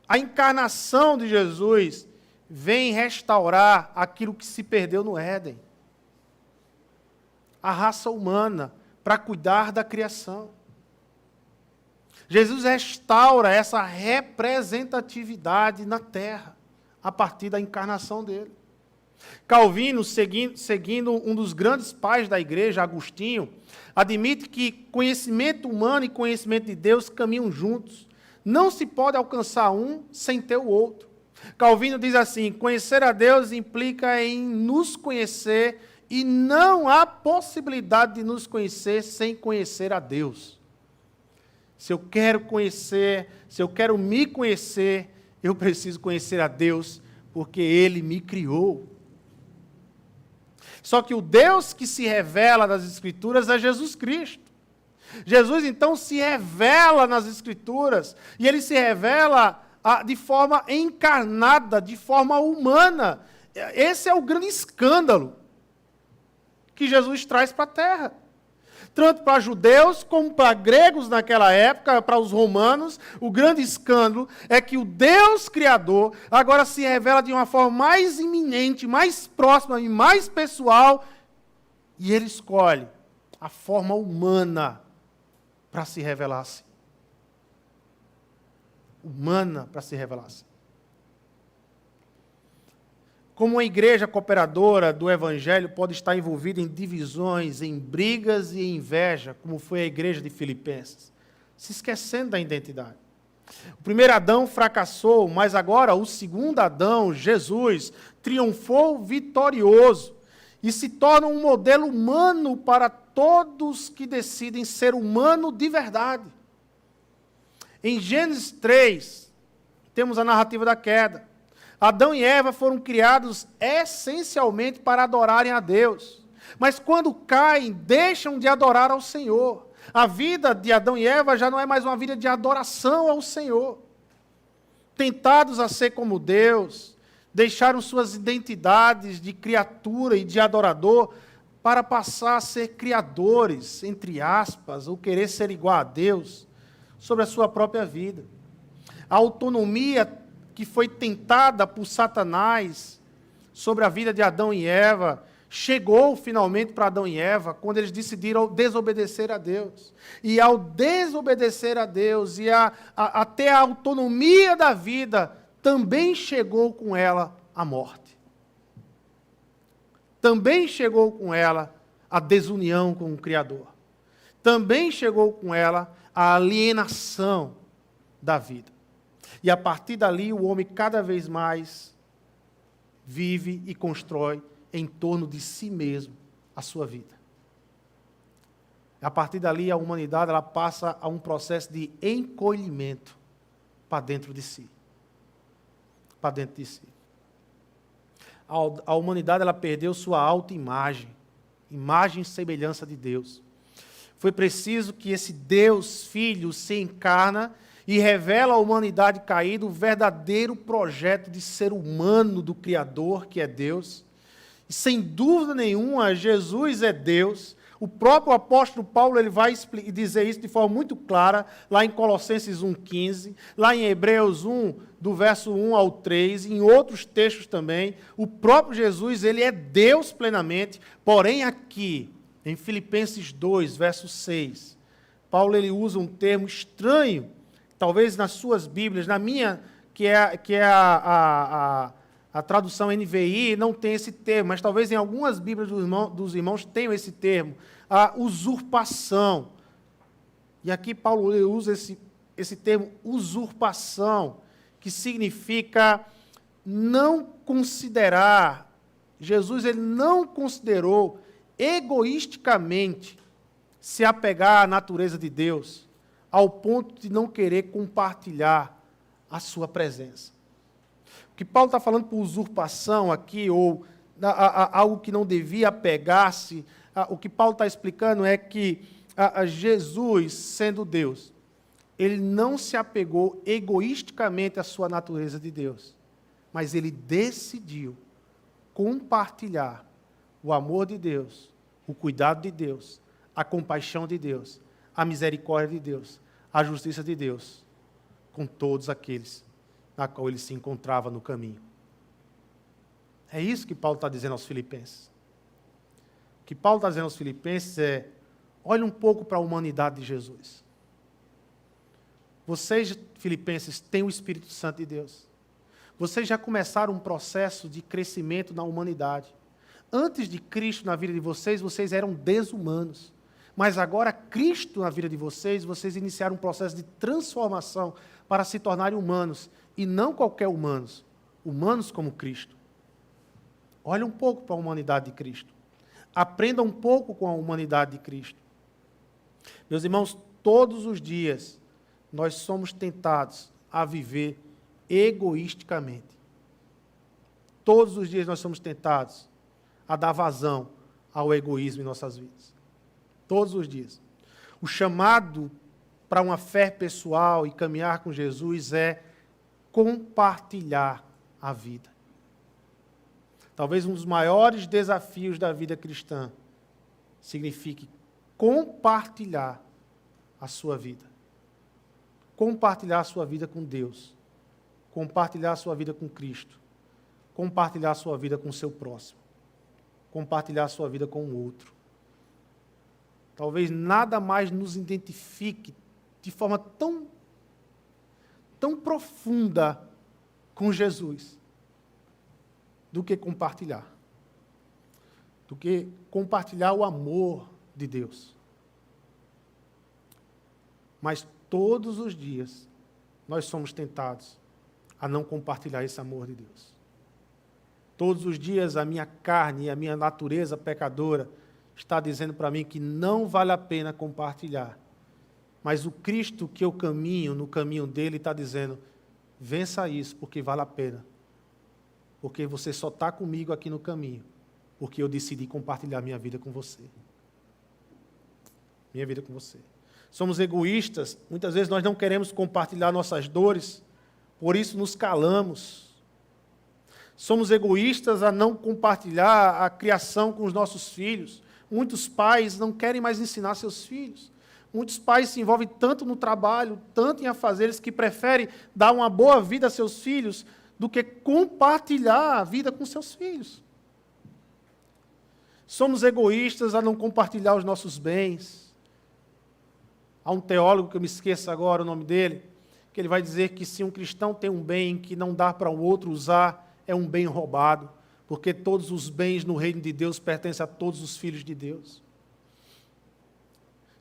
A encarnação de Jesus vem restaurar aquilo que se perdeu no Éden. A raça humana, para cuidar da criação. Jesus restaura essa representatividade na terra, a partir da encarnação dele. Calvino, seguindo um dos grandes pais da igreja, Agostinho, admite que conhecimento humano e conhecimento de Deus caminham juntos. Não se pode alcançar um sem ter o outro. Calvino diz assim, conhecer a Deus implica em nos conhecer e não há possibilidade de nos conhecer sem conhecer a Deus. Se eu quero conhecer, se eu quero me conhecer, eu preciso conhecer a Deus, porque Ele me criou. Só que o Deus que se revela nas Escrituras é Jesus Cristo. Jesus, então, se revela nas Escrituras, e Ele se revela de forma encarnada, de forma humana. Esse é o grande escândalo que Jesus traz para a terra. Tanto para judeus como para gregos naquela época, para os romanos, o grande escândalo é que o Deus Criador agora se revela de uma forma mais iminente, mais próxima e mais pessoal, e ele escolhe a forma humana para se revelar assim. Humana para se revelar assim. Como uma igreja cooperadora do Evangelho pode estar envolvida em divisões, em brigas e em inveja, como foi a igreja de Filipenses, se esquecendo da identidade. O primeiro Adão fracassou, mas agora o segundo Adão, Jesus, triunfou vitorioso e se torna um modelo humano para todos que decidem ser humano de verdade. Em Gênesis 3, temos a narrativa da queda. Adão e Eva foram criados essencialmente para adorarem a Deus. Mas quando caem, deixam de adorar ao Senhor. A vida de Adão e Eva já não é mais uma vida de adoração ao Senhor. Tentados a ser como Deus, deixaram suas identidades de criatura e de adorador para passar a ser criadores, entre aspas, ou querer ser igual a Deus, sobre a sua própria vida. A autonomia que foi tentada por Satanás sobre a vida de Adão e Eva, chegou finalmente para Adão e Eva, quando eles decidiram desobedecer a Deus. E ao desobedecer a Deus e a ter a autonomia da vida, também chegou com ela a morte. Também chegou com ela a desunião com o Criador. Também chegou com ela a alienação da vida. E a partir dali, o homem cada vez mais vive e constrói em torno de si mesmo a sua vida. A partir dali, a humanidade ela passa a um processo de encolhimento para dentro de si. Para dentro de si. A humanidade ela perdeu sua autoimagem, imagem e semelhança de Deus. Foi preciso que esse Deus Filho se encarna e revela à humanidade caída o verdadeiro projeto de ser humano do Criador, que é Deus. E, sem dúvida nenhuma, Jesus é Deus. O próprio apóstolo Paulo ele vai dizer isso de forma muito clara, lá em Colossenses 1,15, lá em Hebreus 1, do verso 1 ao 3, em outros textos também. O próprio Jesus ele é Deus plenamente, porém aqui, em Filipenses 2, verso 6, Paulo ele usa um termo estranho, talvez nas suas Bíblias, na minha, que é a tradução NVI, não tem esse termo, mas talvez em algumas Bíblias dos irmãos tenham esse termo, a usurpação. E aqui Paulo usa esse termo usurpação, que significa não considerar. Jesus ele não considerou egoisticamente se apegar à natureza de Deus, ao ponto de não querer compartilhar a sua presença. O que Paulo está falando por usurpação aqui, ou algo que não devia apegar-se, o que Paulo está explicando é que Jesus, sendo Deus, ele não se apegou egoisticamente à sua natureza de Deus, mas ele decidiu compartilhar o amor de Deus, o cuidado de Deus, a compaixão de Deus, a misericórdia de Deus, a justiça de Deus, com todos aqueles na qual ele se encontrava no caminho. É isso que Paulo está dizendo aos Filipenses. O que Paulo está dizendo aos Filipenses é, olhe um pouco para a humanidade de Jesus. Vocês, Filipenses, têm o Espírito Santo de Deus. Vocês já começaram um processo de crescimento na humanidade. Antes de Cristo na vida de vocês, vocês eram desumanos. Mas agora, Cristo na vida de vocês, vocês iniciaram um processo de transformação para se tornarem humanos. E não qualquer humanos. Humanos como Cristo. Olha um pouco para a humanidade de Cristo. Aprenda um pouco com a humanidade de Cristo. Meus irmãos, todos os dias nós somos tentados a viver egoisticamente. Todos os dias nós somos tentados a dar vazão ao egoísmo em nossas vidas. Todos os dias. O chamado para uma fé pessoal e caminhar com Jesus é compartilhar a vida. Talvez um dos maiores desafios da vida cristã signifique compartilhar a sua vida. Compartilhar a sua vida com Deus. Compartilhar a sua vida com Cristo. Compartilhar a sua vida com o seu próximo. Compartilhar a sua vida com o outro. Talvez nada mais nos identifique de forma tão profunda com Jesus do que compartilhar. Do que compartilhar o amor de Deus. Mas todos os dias nós somos tentados a não compartilhar esse amor de Deus. Todos os dias a minha carne e a minha natureza pecadora está dizendo para mim que não vale a pena compartilhar. Mas o Cristo que eu caminho, no caminho dele, está dizendo, vença isso, porque vale a pena. Porque você só está comigo aqui no caminho, porque eu decidi compartilhar minha vida com você. Minha vida com você. Somos egoístas, muitas vezes nós não queremos compartilhar nossas dores, por isso nos calamos. Somos egoístas a não compartilhar a criação com os nossos filhos. Muitos pais não querem mais ensinar seus filhos. Muitos pais se envolvem tanto no trabalho, tanto em afazeres, que preferem dar uma boa vida a seus filhos do que compartilhar a vida com seus filhos. Somos egoístas a não compartilhar os nossos bens. Há um teólogo, que eu me esqueço agora o nome dele, que ele vai dizer que se um cristão tem um bem que não dá para o outro usar, é um bem roubado, porque todos os bens no reino de Deus pertencem a todos os filhos de Deus.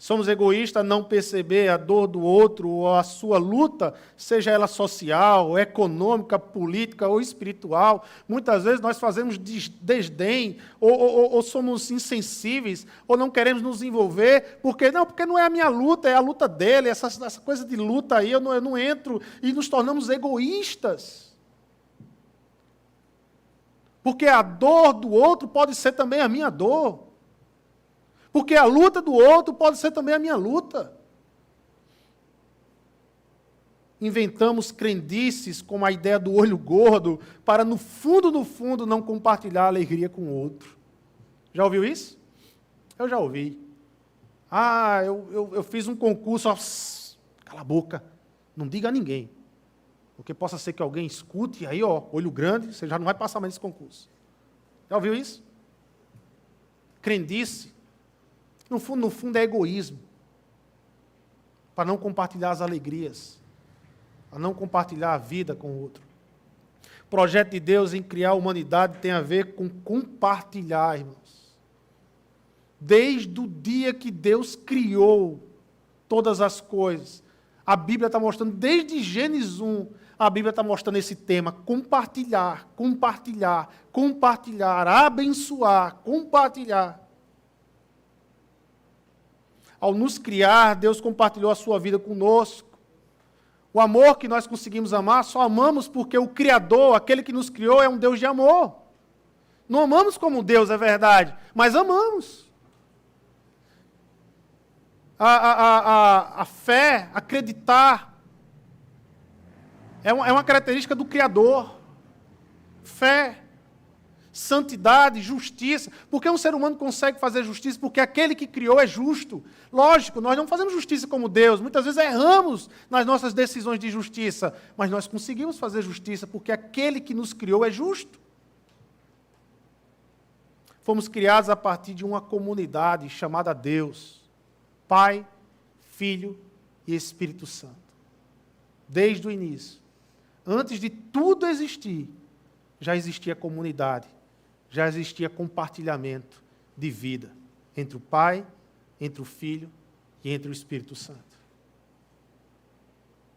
Somos egoístas a não perceber a dor do outro ou a sua luta, seja ela social, econômica, política ou espiritual. Muitas vezes nós fazemos desdém, ou somos insensíveis, ou não queremos nos envolver, porque não é a minha luta, é a luta dele, essa coisa de luta aí, eu não entro, e nos tornamos egoístas. Porque a dor do outro pode ser também a minha dor. Porque a luta do outro pode ser também a minha luta. Inventamos crendices como a ideia do olho gordo para, no fundo, não compartilhar a alegria com o outro. Já ouviu isso? Eu já ouvi. Eu fiz um concurso, cala a boca, não diga a ninguém. Porque possa ser que alguém escute, e aí, olho grande, você já não vai passar mais esse concurso. Já ouviu isso? Crendice. No fundo é egoísmo. Para não compartilhar as alegrias. Para não compartilhar a vida com o outro. O projeto de Deus em criar a humanidade tem a ver com compartilhar, irmãos. Desde o dia que Deus criou todas as coisas, a Bíblia está mostrando, desde Gênesis 1, a Bíblia está mostrando esse tema, compartilhar, abençoar, compartilhar. Ao nos criar, Deus compartilhou a sua vida conosco. O amor que nós conseguimos amar, só amamos porque o Criador, aquele que nos criou, é um Deus de amor. Não amamos como Deus, é verdade, mas amamos. A fé, acreditar, é uma característica do Criador. Fé, santidade, justiça. Por que um ser humano consegue fazer justiça? Porque aquele que criou é justo. Lógico, nós não fazemos justiça como Deus. Muitas vezes erramos nas nossas decisões de justiça. Mas nós conseguimos fazer justiça porque aquele que nos criou é justo. Fomos criados a partir de uma comunidade chamada Deus. Pai, Filho e Espírito Santo. Desde o início. Antes de tudo existir, já existia comunidade. Já existia compartilhamento de vida entre o Pai, entre o Filho e entre o Espírito Santo.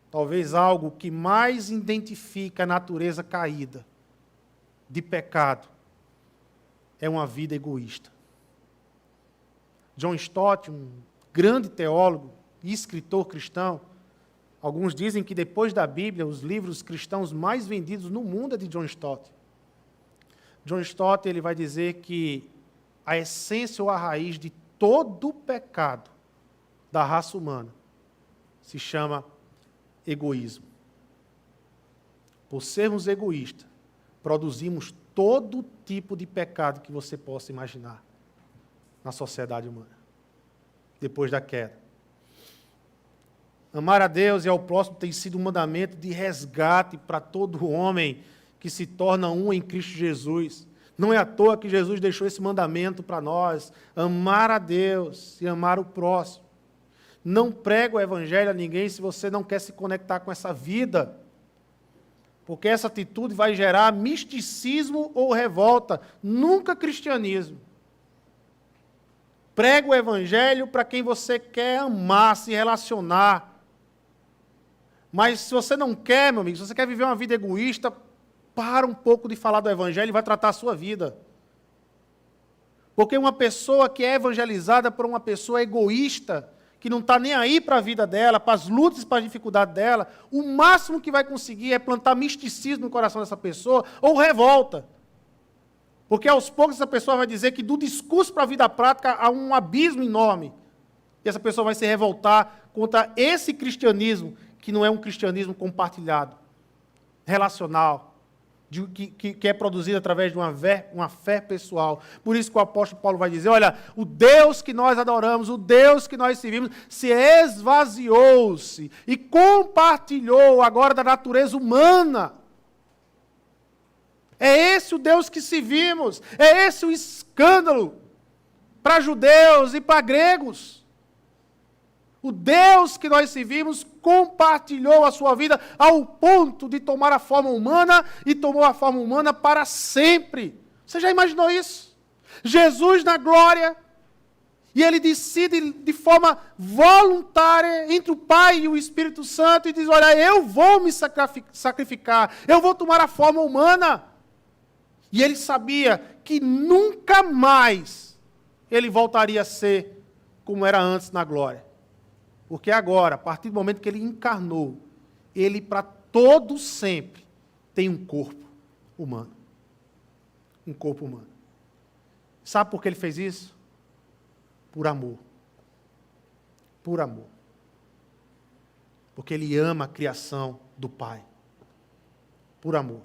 Talvez algo que mais identifica a natureza caída de pecado é uma vida egoísta. John Stott, um grande teólogo e escritor cristão, alguns dizem que depois da Bíblia, os livros cristãos mais vendidos no mundo é de John Stott. John Stott ele vai dizer que a essência ou a raiz de todo o pecado da raça humana se chama egoísmo. Por sermos egoístas, produzimos todo tipo de pecado que você possa imaginar na sociedade humana, depois da queda. Amar a Deus e ao próximo tem sido um mandamento de resgate para todo homem que se torna um em Cristo Jesus. Não é à toa que Jesus deixou esse mandamento para nós, amar a Deus e amar o próximo. Não prega o evangelho a ninguém se você não quer se conectar com essa vida, porque essa atitude vai gerar misticismo ou revolta, nunca cristianismo. Prega o evangelho para quem você quer amar, se relacionar. Mas se você não quer, meu amigo, se você quer viver uma vida egoísta, para um pouco de falar do evangelho e vai tratar a sua vida. Porque uma pessoa que é evangelizada por uma pessoa egoísta, que não está nem aí para a vida dela, para as lutas, para as dificuldades dela, o máximo que vai conseguir é plantar misticismo no coração dessa pessoa ou revolta. Porque aos poucos essa pessoa vai dizer que do discurso para a vida prática há um abismo enorme. E essa pessoa vai se revoltar contra esse cristianismo, que não é um cristianismo compartilhado, relacional, que é produzido através de uma fé pessoal. Por isso que o apóstolo Paulo vai dizer, olha, o Deus que nós adoramos, o Deus que nós servimos, se esvaziou-se e compartilhou agora da natureza humana. É esse o Deus que servimos, é esse o escândalo para judeus e para gregos. O Deus que nós servimos compartilhou a sua vida ao ponto de tomar a forma humana e tomou a forma humana para sempre. Você já imaginou isso? Jesus na glória E ele decide de forma voluntária entre o Pai e o Espírito Santo e diz, olha, eu vou me sacrificar, eu vou tomar a forma humana. E ele sabia que nunca mais ele voltaria a ser como era antes na glória. Porque agora, a partir do momento que ele encarnou, ele para todo sempre tem um corpo humano. Um corpo humano. Sabe por que ele fez isso? Por amor. Por amor. Porque ele ama a criação do Pai. Por amor.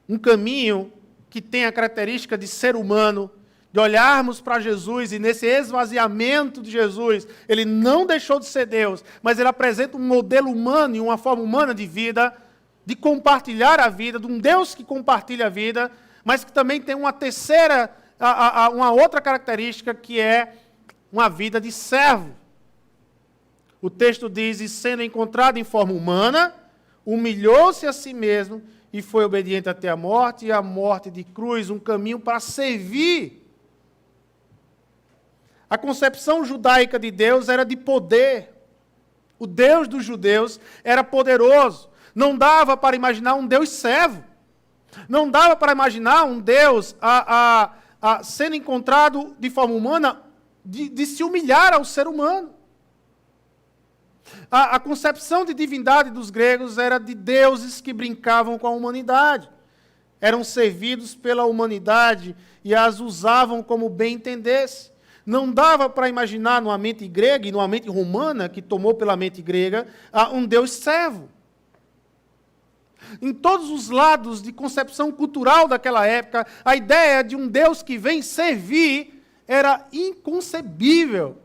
Um caminho que tem a característica de ser humano, de olharmos para Jesus e nesse esvaziamento de Jesus, ele não deixou de ser Deus, mas ele apresenta um modelo humano e uma forma humana de vida, de compartilhar a vida, de um Deus que compartilha a vida, mas que também tem uma terceira, uma outra característica que é uma vida de servo. O texto diz, e sendo encontrado em forma humana, humilhou-se a si mesmo e foi obediente até a morte, e a morte de cruz, um caminho para servir. A concepção judaica de Deus era de poder. O Deus dos judeus era poderoso. Não dava para imaginar um Deus servo. Não dava para imaginar um Deus sendo encontrado de forma humana, de se humilhar ao ser humano. A concepção de divindade dos gregos era de deuses que brincavam com a humanidade. Eram servidos pela humanidade e as usavam como bem entendesse. Não dava para imaginar numa mente grega e numa mente romana, que tomou pela mente grega, um Deus servo. Em todos os lados de concepção cultural daquela época, a ideia de um Deus que vem servir era inconcebível.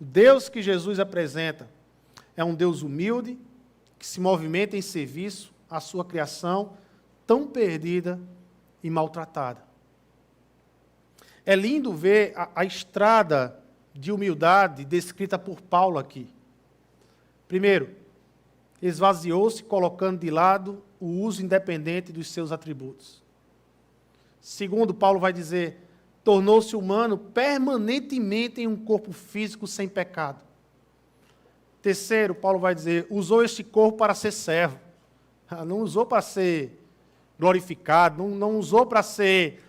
O Deus que Jesus apresenta é um Deus humilde, que se movimenta em serviço à sua criação tão perdida e maltratada. É lindo ver a estrada de humildade descrita por Paulo aqui. Primeiro, esvaziou-se colocando de lado o uso independente dos seus atributos. Segundo, Paulo vai dizer, tornou-se humano permanentemente em um corpo físico sem pecado. Terceiro, Paulo vai dizer, usou este corpo para ser servo. Não usou para ser glorificado, não usou para ser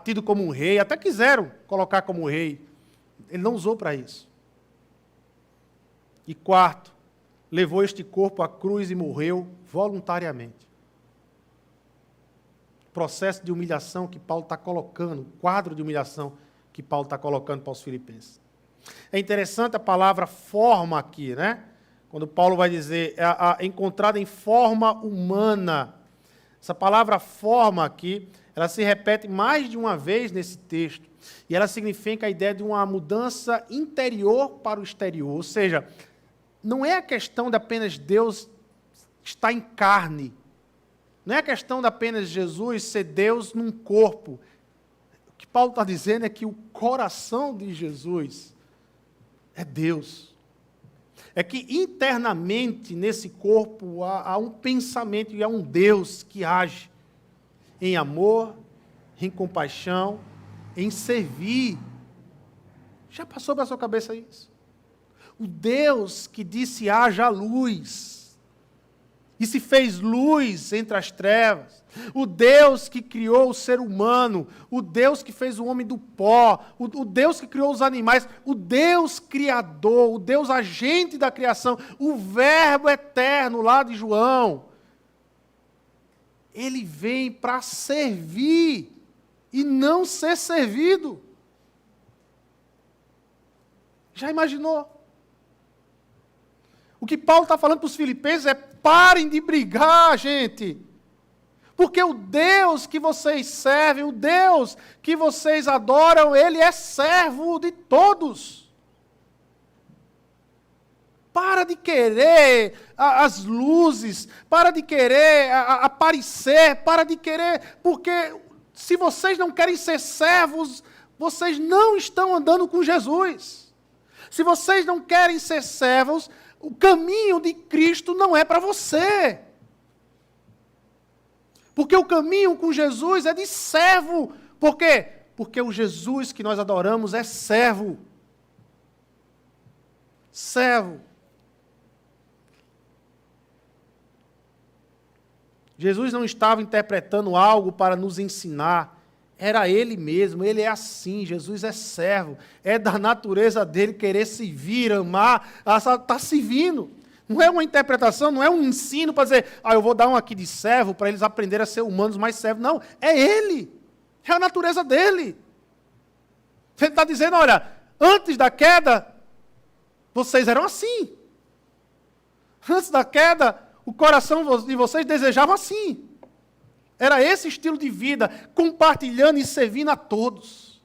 tido como um rei. Até quiseram colocar como rei. Ele não usou para isso. E quarto, levou este corpo à cruz e morreu voluntariamente. Processo de humilhação que Paulo está colocando, quadro de humilhação que Paulo está colocando para os filipenses. É interessante a palavra forma aqui, né? Quando Paulo vai dizer, encontrada em forma humana. Essa palavra forma aqui, ela se repete mais de uma vez nesse texto. E ela significa a ideia de uma mudança interior para o exterior. Ou seja, não é a questão de apenas Deus estar em carne. Não é a questão de apenas Jesus ser Deus num corpo. O que Paulo está dizendo é que o coração de Jesus é Deus. É que internamente nesse corpo há um pensamento e há um Deus que age em amor, em compaixão, em servir. Já passou pela sua cabeça isso? O Deus que disse haja luz. E se fez luz entre as trevas. O Deus que criou o ser humano. O Deus que fez o homem do pó. O Deus que criou os animais. O Deus criador. O Deus agente da criação. O Verbo eterno lá de João. Ele vem para servir e não ser servido. Já imaginou? O que Paulo está falando para os filipenses é: parem de brigar, gente. Porque o Deus que vocês servem, o Deus que vocês adoram, Ele é servo de todos. Para de querer as luzes, para de querer aparecer, para de querer, porque se vocês não querem ser servos, vocês não estão andando com Jesus. Se vocês não querem ser servos, o caminho de Cristo não é para você. Porque o caminho com Jesus é de servo. Por quê? Porque o Jesus que nós adoramos é servo. Servo. Jesus não estava interpretando algo para nos ensinar. Era Ele mesmo, Ele é assim, Jesus é servo. É da natureza dele querer servir, amar, está servindo. Não é uma interpretação, não é um ensino para dizer, eu vou dar um aqui de servo para eles aprenderem a ser humanos mais servos. Não, é Ele. É a natureza dele. Ele está dizendo, olha, antes da queda, vocês eram assim. Antes da queda, o coração de vocês desejava assim. Era esse estilo de vida, compartilhando e servindo a todos.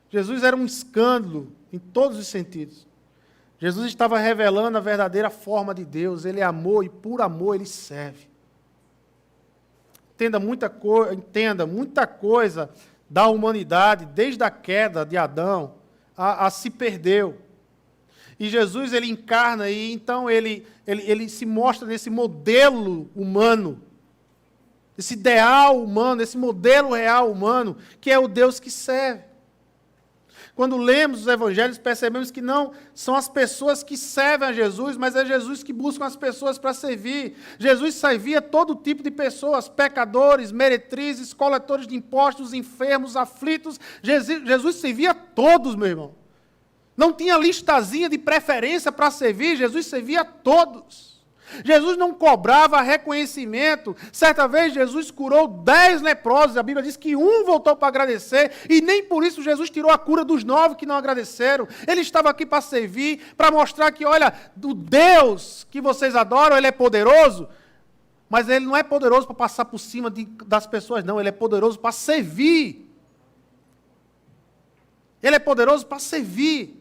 Jesus era um escândalo em todos os sentidos. Jesus estava revelando a verdadeira forma de Deus. Ele é amor e por amor ele serve. Entenda muita coisa da humanidade, desde a queda de Adão, se perdeu. E Jesus, ele encarna, e então ele se mostra nesse modelo humano, esse ideal humano, esse modelo real humano, que é o Deus que serve. Quando lemos os evangelhos, percebemos que não são as pessoas que servem a Jesus, mas é Jesus que busca as pessoas para servir. Jesus servia todo tipo de pessoas, pecadores, meretrizes, coletores de impostos, enfermos, aflitos. Jesus servia a todos, meu irmão. Não tinha listazinha de preferência para servir, Jesus servia a todos. Jesus não cobrava reconhecimento. Certa vez Jesus curou 10 leprosos, a Bíblia diz que um voltou para agradecer, e nem por isso Jesus tirou a cura dos 9 que não agradeceram. Ele estava aqui para servir, para mostrar que, olha, o Deus que vocês adoram, Ele é poderoso, mas Ele não é poderoso para passar por cima das pessoas, não. Ele é poderoso para servir. Ele é poderoso para servir.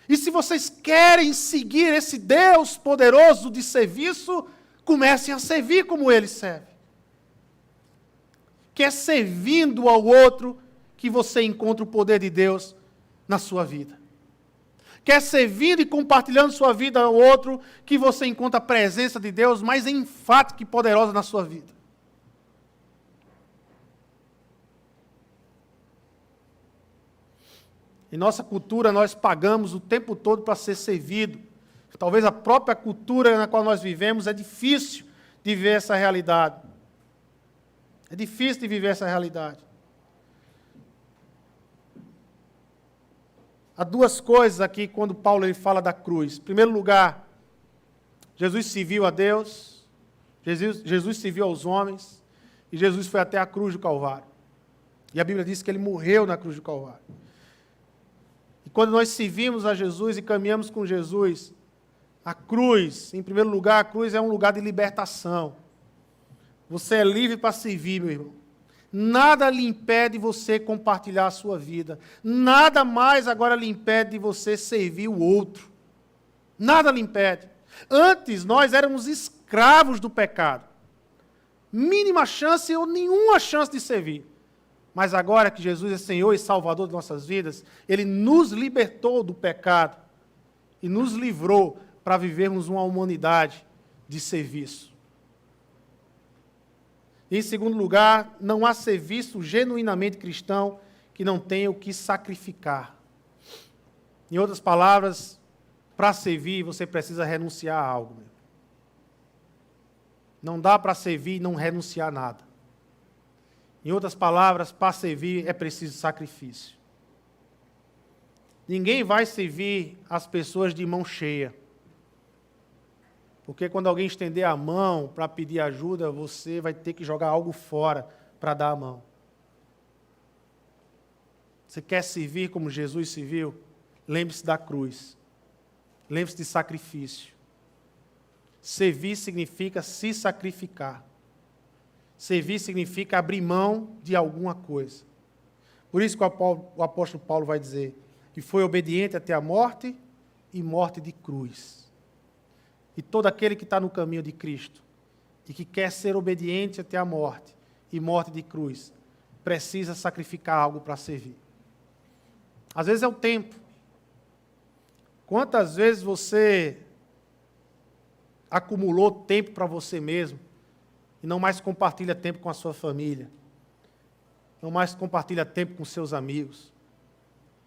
E se vocês querem seguir esse Deus poderoso de serviço, comecem a servir como Ele serve. Que é servindo ao outro que você encontra o poder de Deus na sua vida. Que é servindo e compartilhando sua vida ao outro que você encontra a presença de Deus mais enfática e poderosa na sua vida. Em nossa cultura, nós pagamos o tempo todo para ser servido. Talvez a própria cultura na qual nós vivemos é difícil de ver essa realidade. É difícil de viver essa realidade. Há duas coisas aqui quando Paulo ele fala da cruz. Em primeiro lugar, Jesus serviu a Deus, Jesus serviu aos homens, e Jesus foi até a cruz do Calvário. E a Bíblia diz que ele morreu na cruz do Calvário. E quando nós servimos a Jesus e caminhamos com Jesus, a cruz, em primeiro lugar, a cruz é um lugar de libertação. Você é livre para servir, meu irmão. Nada lhe impede você compartilhar a sua vida. Nada mais agora lhe impede de você servir o outro. Nada lhe impede. Antes, nós éramos escravos do pecado. Mínima chance ou nenhuma chance de servir. Mas agora que Jesus é Senhor e Salvador de nossas vidas, Ele nos libertou do pecado e nos livrou para vivermos uma humanidade de serviço. Em segundo lugar, não há serviço genuinamente cristão que não tenha o que sacrificar. Em outras palavras, para servir, você precisa renunciar a algo. Não dá para servir e não renunciar a nada. Em outras palavras, para servir é preciso sacrifício. Ninguém vai servir as pessoas de mão cheia. Porque quando alguém estender a mão para pedir ajuda, você vai ter que jogar algo fora para dar a mão. Você quer servir como Jesus serviu? Lembre-se da cruz. Lembre-se de sacrifício. Servir significa se sacrificar. Servir significa abrir mão de alguma coisa. Por isso que o apóstolo Paulo vai dizer que foi obediente até a morte e morte de cruz. E todo aquele que está no caminho de Cristo e que quer ser obediente até a morte e morte de cruz, precisa sacrificar algo para servir. Às vezes é o tempo. Quantas vezes você acumulou tempo para você mesmo e não mais compartilha tempo com a sua família, não mais compartilha tempo com seus amigos.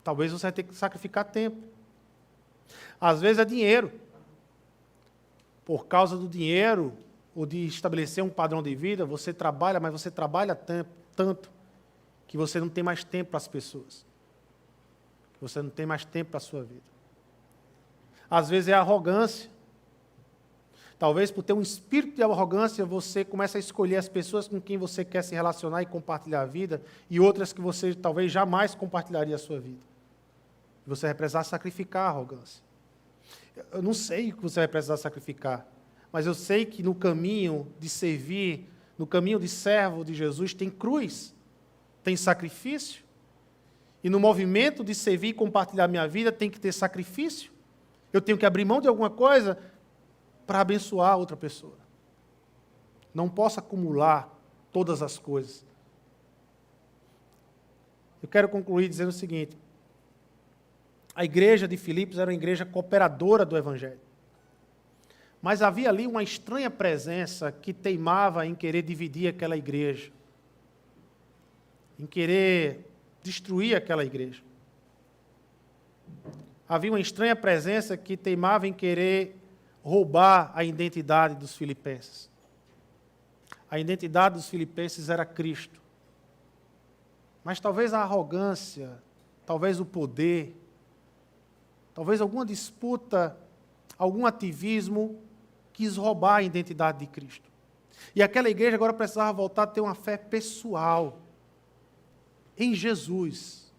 Talvez você vai ter que sacrificar tempo. Às vezes é dinheiro. Por causa do dinheiro, ou de estabelecer um padrão de vida, você trabalha, mas você trabalha tanto que você não tem mais tempo para as pessoas. Você não tem mais tempo para a sua vida. Às vezes é arrogância. Talvez por ter um espírito de arrogância, você começa a escolher as pessoas com quem você quer se relacionar e compartilhar a vida, e outras que você talvez jamais compartilharia a sua vida. Você vai precisar sacrificar a arrogância. Eu não sei o que você vai precisar sacrificar, mas eu sei que no caminho de servir, no caminho de servo de Jesus, tem cruz, tem sacrifício. E no movimento de servir e compartilhar minha vida, tem que ter sacrifício. Eu tenho que abrir mão de alguma coisa para abençoar outra pessoa. Não posso acumular todas as coisas. Eu quero concluir dizendo o seguinte: a igreja de Filipos era uma igreja cooperadora do Evangelho. Mas havia ali uma estranha presença que teimava em querer dividir aquela igreja, em querer destruir aquela igreja. Havia uma estranha presença que teimava em querer roubar a identidade dos filipenses. A identidade dos filipenses era Cristo. Mas talvez a arrogância, talvez o poder, talvez alguma disputa, algum ativismo quis roubar a identidade de Cristo. E aquela igreja agora precisava voltar a ter uma fé pessoal em Jesus.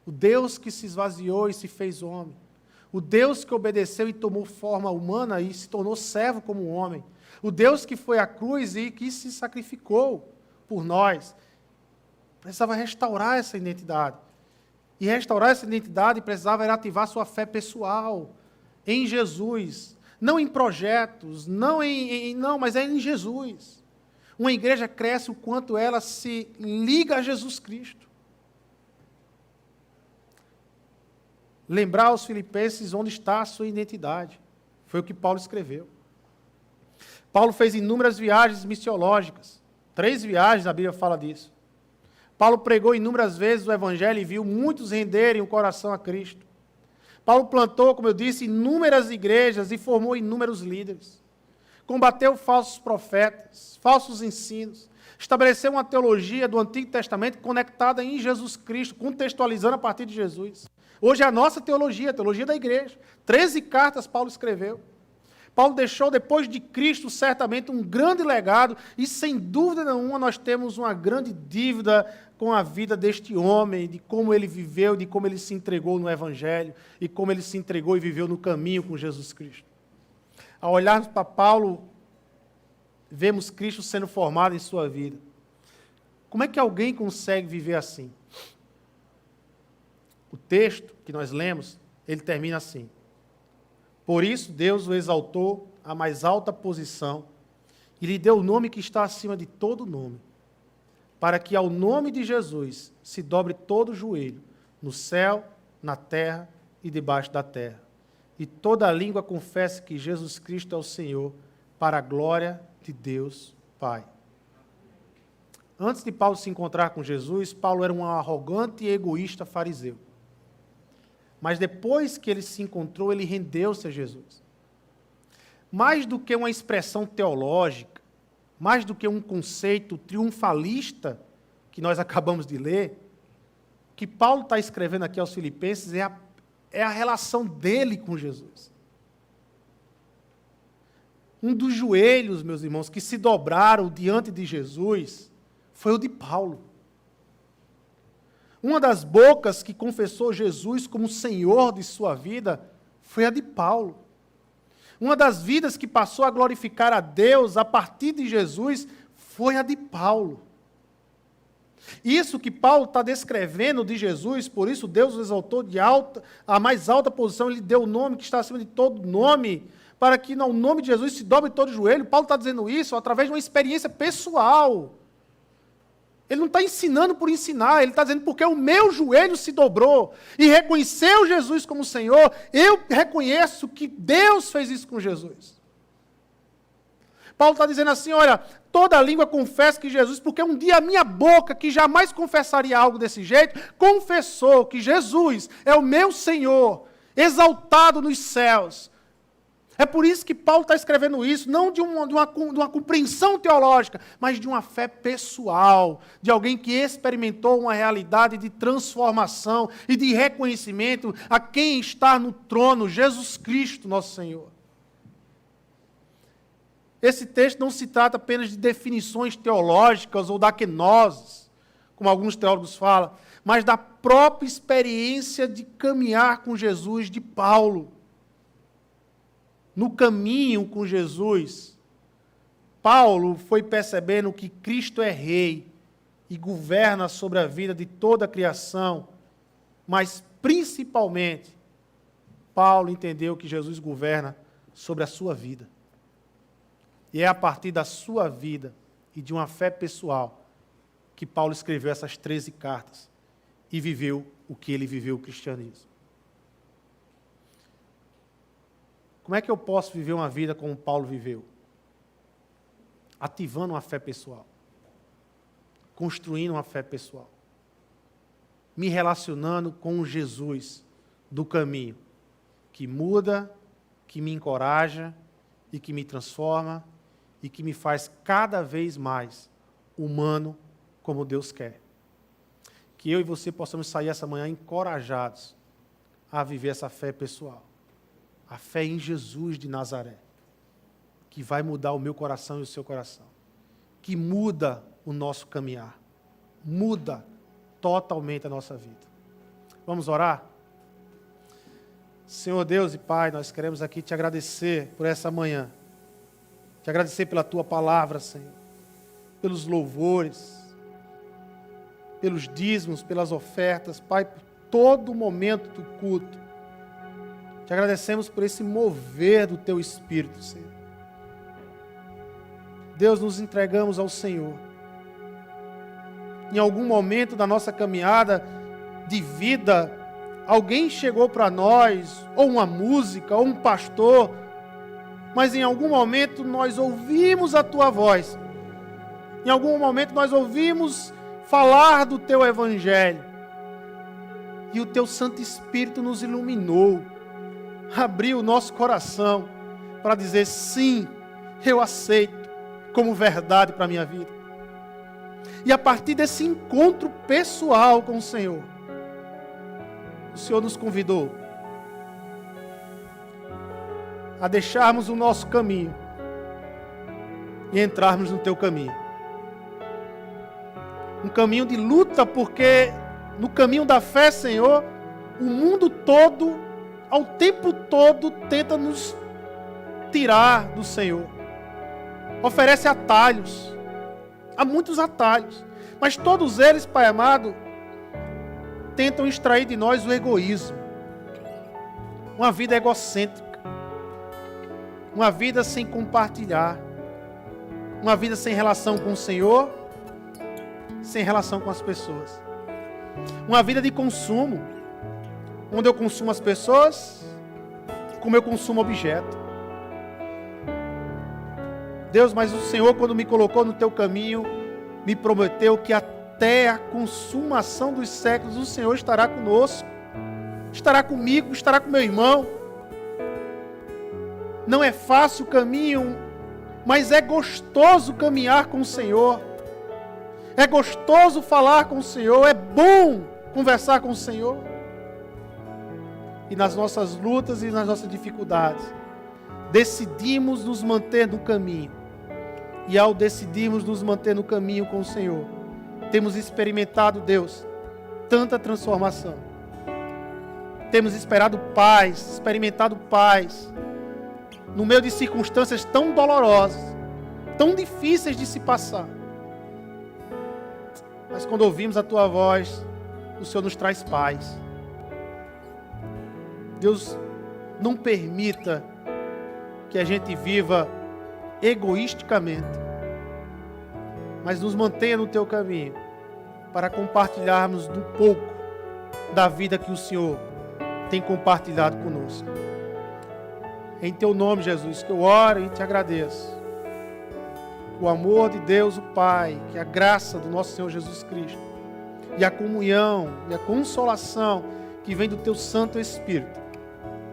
O Deus que se esvaziou e se fez homem. O Deus que obedeceu e tomou forma humana e se tornou servo como um homem. O Deus que foi à cruz e que se sacrificou por nós. Precisava restaurar essa identidade. E restaurar essa identidade precisava ativar sua fé pessoal em Jesus. Não em projetos, não, mas é em Jesus. Uma igreja cresce o quanto ela se liga a Jesus Cristo. Lembrar aos filipenses onde está a sua identidade. Foi o que Paulo escreveu. Paulo fez inúmeras viagens missiológicas. 3 viagens, a Bíblia fala disso. Paulo pregou inúmeras vezes o Evangelho e viu muitos renderem o coração a Cristo. Paulo plantou, como eu disse, inúmeras igrejas e formou inúmeros líderes. Combateu falsos profetas, falsos ensinos. Estabeleceu uma teologia do Antigo Testamento conectada em Jesus Cristo, contextualizando a partir de Jesus. Hoje é a nossa teologia, a teologia da igreja. 13 cartas Paulo escreveu. Paulo deixou, depois de Cristo, certamente um grande legado, e sem dúvida nenhuma nós temos uma grande dívida com a vida deste homem, de como ele viveu, de como ele se entregou no Evangelho, e como ele se entregou e viveu no caminho com Jesus Cristo. Ao olharmos para Paulo, vemos Cristo sendo formado em sua vida. Como é que alguém consegue viver assim? O texto que nós lemos, ele termina assim: por isso Deus o exaltou à mais alta posição e lhe deu o nome que está acima de todo nome, para que ao nome de Jesus se dobre todo o joelho, no céu, na terra e debaixo da terra, e toda a língua confesse que Jesus Cristo é o Senhor, para a glória de Deus Pai. Antes de Paulo se encontrar com Jesus, Paulo era um arrogante e egoísta fariseu. Mas depois que ele se encontrou, ele rendeu-se a Jesus. Mais do que uma expressão teológica, mais do que um conceito triunfalista que nós acabamos de ler, o que Paulo está escrevendo aqui aos Filipenses é a relação dele com Jesus. Um dos joelhos, meus irmãos, que se dobraram diante de Jesus foi o de Paulo. Uma das bocas que confessou Jesus como Senhor de sua vida foi a de Paulo. Uma das vidas que passou a glorificar a Deus a partir de Jesus foi a de Paulo. Isso que Paulo está descrevendo de Jesus, por isso Deus o exaltou a mais alta posição, ele deu o nome que está acima de todo nome, para que no nome de Jesus se dobre todo o joelho. Paulo está dizendo isso através de uma experiência pessoal. Ele não está ensinando por ensinar, ele está dizendo porque o meu joelho se dobrou e reconheceu Jesus como Senhor, eu reconheço que Deus fez isso com Jesus. Paulo está dizendo assim, olha, toda língua confessa que Jesus, porque um dia a minha boca, que jamais confessaria algo desse jeito, confessou que Jesus é o meu Senhor, exaltado nos céus. É por isso que Paulo está escrevendo isso, não de uma compreensão teológica, mas de uma fé pessoal, de alguém que experimentou uma realidade de transformação e de reconhecimento a quem está no trono, Jesus Cristo, nosso Senhor. Esse texto não se trata apenas de definições teológicas ou daquenoses, como alguns teólogos falam, mas da própria experiência de caminhar com Jesus de Paulo. No caminho com Jesus, Paulo foi percebendo que Cristo é rei e governa sobre a vida de toda a criação, mas principalmente, Paulo entendeu que Jesus governa sobre a sua vida. E é a partir da sua vida e de uma fé pessoal que Paulo escreveu essas 13 cartas e viveu o que ele viveu, o cristianismo. Como é que eu posso viver uma vida como Paulo viveu? Ativando uma fé pessoal. Construindo uma fé pessoal. Me relacionando com Jesus do caminho, que muda, que me encoraja e que me transforma e que me faz cada vez mais humano como Deus quer. Que eu e você possamos sair essa manhã encorajados a viver essa fé pessoal. A fé em Jesus de Nazaré, que vai mudar o meu coração e o seu coração, que muda o nosso caminhar, muda totalmente a nossa vida. Vamos orar? Senhor Deus e Pai, nós queremos aqui te agradecer por essa manhã, te agradecer pela Tua palavra, Senhor, pelos louvores, pelos dízimos, pelas ofertas, Pai, por todo o momento do culto. Te agradecemos por esse mover do Teu Espírito, Senhor. Deus, nos entregamos ao Senhor. Em algum momento da nossa caminhada de vida, alguém chegou para nós, ou uma música, ou um pastor, mas em algum momento nós ouvimos a Tua voz. Em algum momento nós ouvimos falar do Teu Evangelho. E o Teu Santo Espírito nos iluminou. Abriu o nosso coração para dizer, sim, eu aceito como verdade para a minha vida. E a partir desse encontro pessoal com o Senhor nos convidou a deixarmos o nosso caminho e entrarmos no Teu caminho. Um caminho de luta, porque no caminho da fé, Senhor, o mundo todo, ao tempo todo, tenta nos tirar do Senhor. Oferece atalhos. Há muitos atalhos. Mas todos eles, Pai amado, tentam extrair de nós o egoísmo. Uma vida egocêntrica. Uma vida sem compartilhar. Uma vida sem relação com o Senhor, sem relação com as pessoas. Uma vida de consumo, onde eu consumo as pessoas, como eu consumo objeto. Deus, mas o Senhor, quando me colocou no Teu caminho, me prometeu que até a consumação dos séculos o Senhor estará conosco, estará comigo, estará com meu irmão. Não é fácil o caminho, mas é gostoso caminhar com o Senhor. É gostoso falar com o Senhor, é bom conversar com o Senhor. E nas nossas lutas e nas nossas dificuldades, decidimos nos manter no caminho. E ao decidirmos nos manter no caminho com o Senhor, temos experimentado, Deus, tanta transformação. Temos experimentado paz, no meio de circunstâncias tão dolorosas, tão difíceis de se passar. Mas quando ouvimos a Tua voz, o Senhor nos traz paz. Deus, não permita que a gente viva egoisticamente, mas nos mantenha no Teu caminho, para compartilharmos um pouco da vida que o Senhor tem compartilhado conosco. Em Teu nome, Jesus, que eu oro e Te agradeço. o amor de Deus, o Pai, que a graça do nosso Senhor Jesus Cristo, e a comunhão e a consolação que vem do teu Santo Espírito,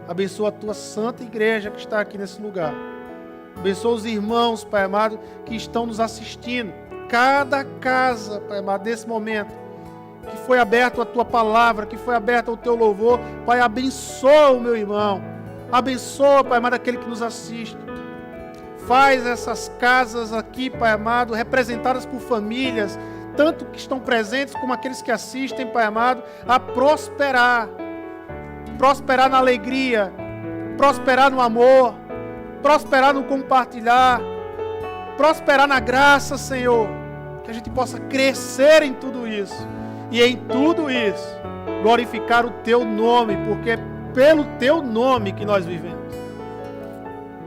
abençoa a tua santa igreja que está aqui nesse lugar. Abençoa os irmãos, Pai amado, que estão nos assistindo. Cada casa, Pai amado, nesse momento, que foi aberto a tua palavra, que foi aberto ao teu louvor. Pai, abençoa o meu irmão. Abençoa, Pai amado, aquele que nos assiste. Faz essas casas aqui, Pai amado, representadas por famílias, tanto que estão presentes como aqueles que assistem, Pai amado, a prosperar. Prosperar na alegria, prosperar no amor, prosperar no compartilhar, prosperar na graça, Senhor. Que a gente possa crescer em tudo isso. E em tudo isso, glorificar o Teu nome, porque é pelo Teu nome que nós vivemos.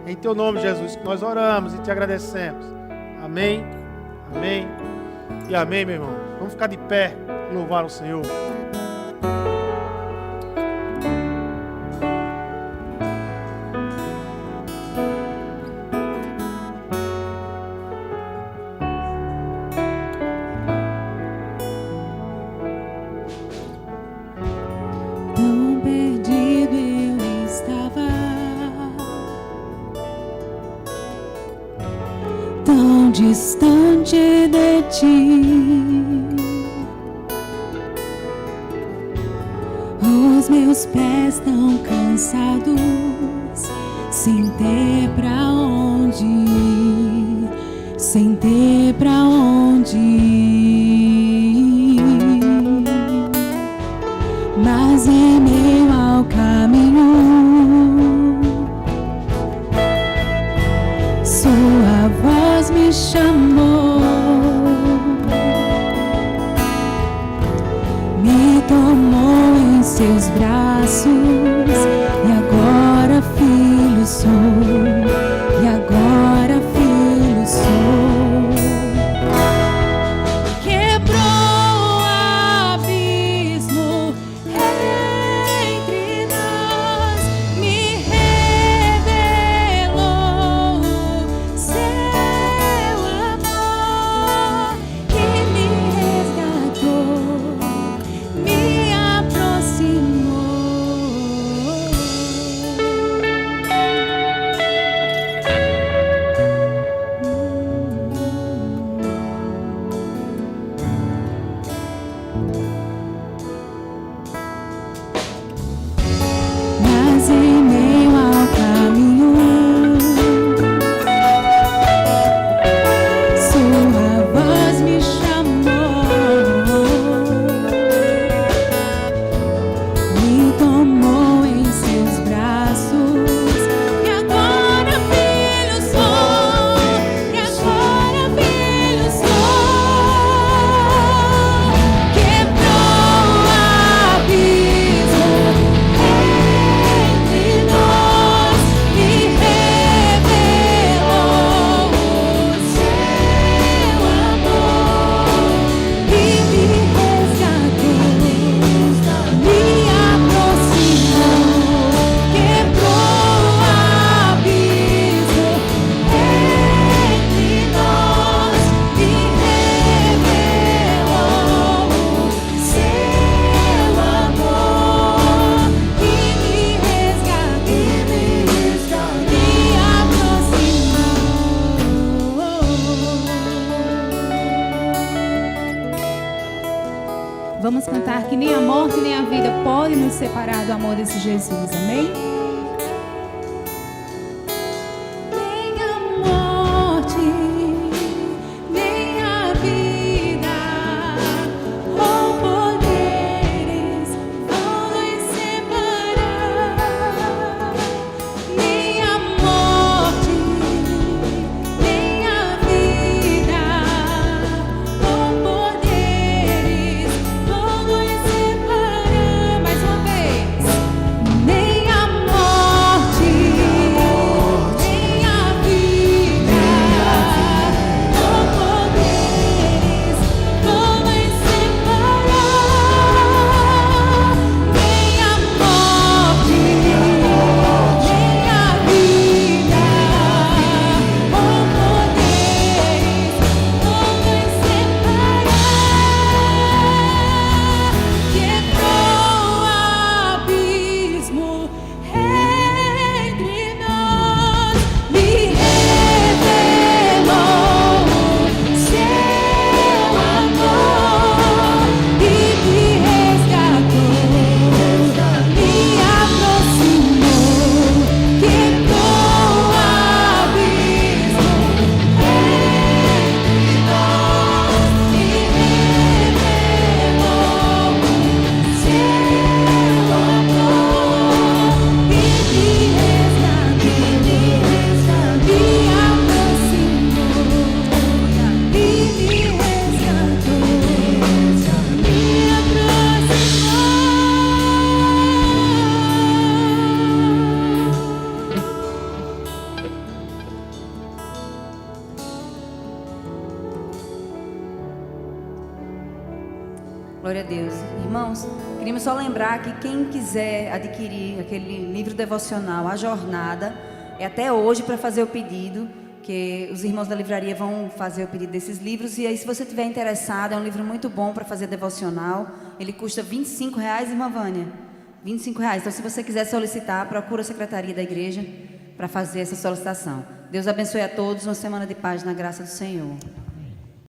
Em Teu nome, Jesus, que nós oramos e Te agradecemos. Amém, amém e amém, meu irmão. Vamos ficar de pé e louvar o Senhor.
Distante de ti, os meus pés tão cansados, sem ter pra onde ir, sem ter pra onde ir. Mas em meio ao caminho, Sua voz me chamou, me tomou em seus braços, e agora filho sou, e agora filho sou. Quebrou o abismo entre nós, me revelou seu amor e me resgatou, me aproximou. Mas em meio ao caminho, Sua voz me chamou, me tomou em seus braços, e agora filho sou, e agora filho sou. Quebrou o abismo entre nós, me revelou o seu amor e me resgatou, me aproximou. Quebrou o abismo entre nós, me revelou o seu amor e me resgatou, me aproximou. Vamos cantar que nem a morte nem a vida pode nos separar do amor desse Jesus, amém? Nem a morte, nem a vida, ou poderes vão nos separar. Nem a morte, nem a vida, ou poderes vão nos separar. Mais uma vez. Nem a morte,
Glória a Deus. Irmãos, queríamos só lembrar que quem quiser adquirir aquele livro devocional, A Jornada, é até hoje para fazer o pedido, que os irmãos da livraria vão fazer o pedido desses livros. E aí, se você estiver interessado, é um livro muito bom para fazer devocional. Ele custa R$25, irmã Vânia? R$25. Então, se você quiser solicitar, procura a secretaria da igreja para fazer essa solicitação. Deus abençoe a todos. Uma semana de paz na graça do Senhor.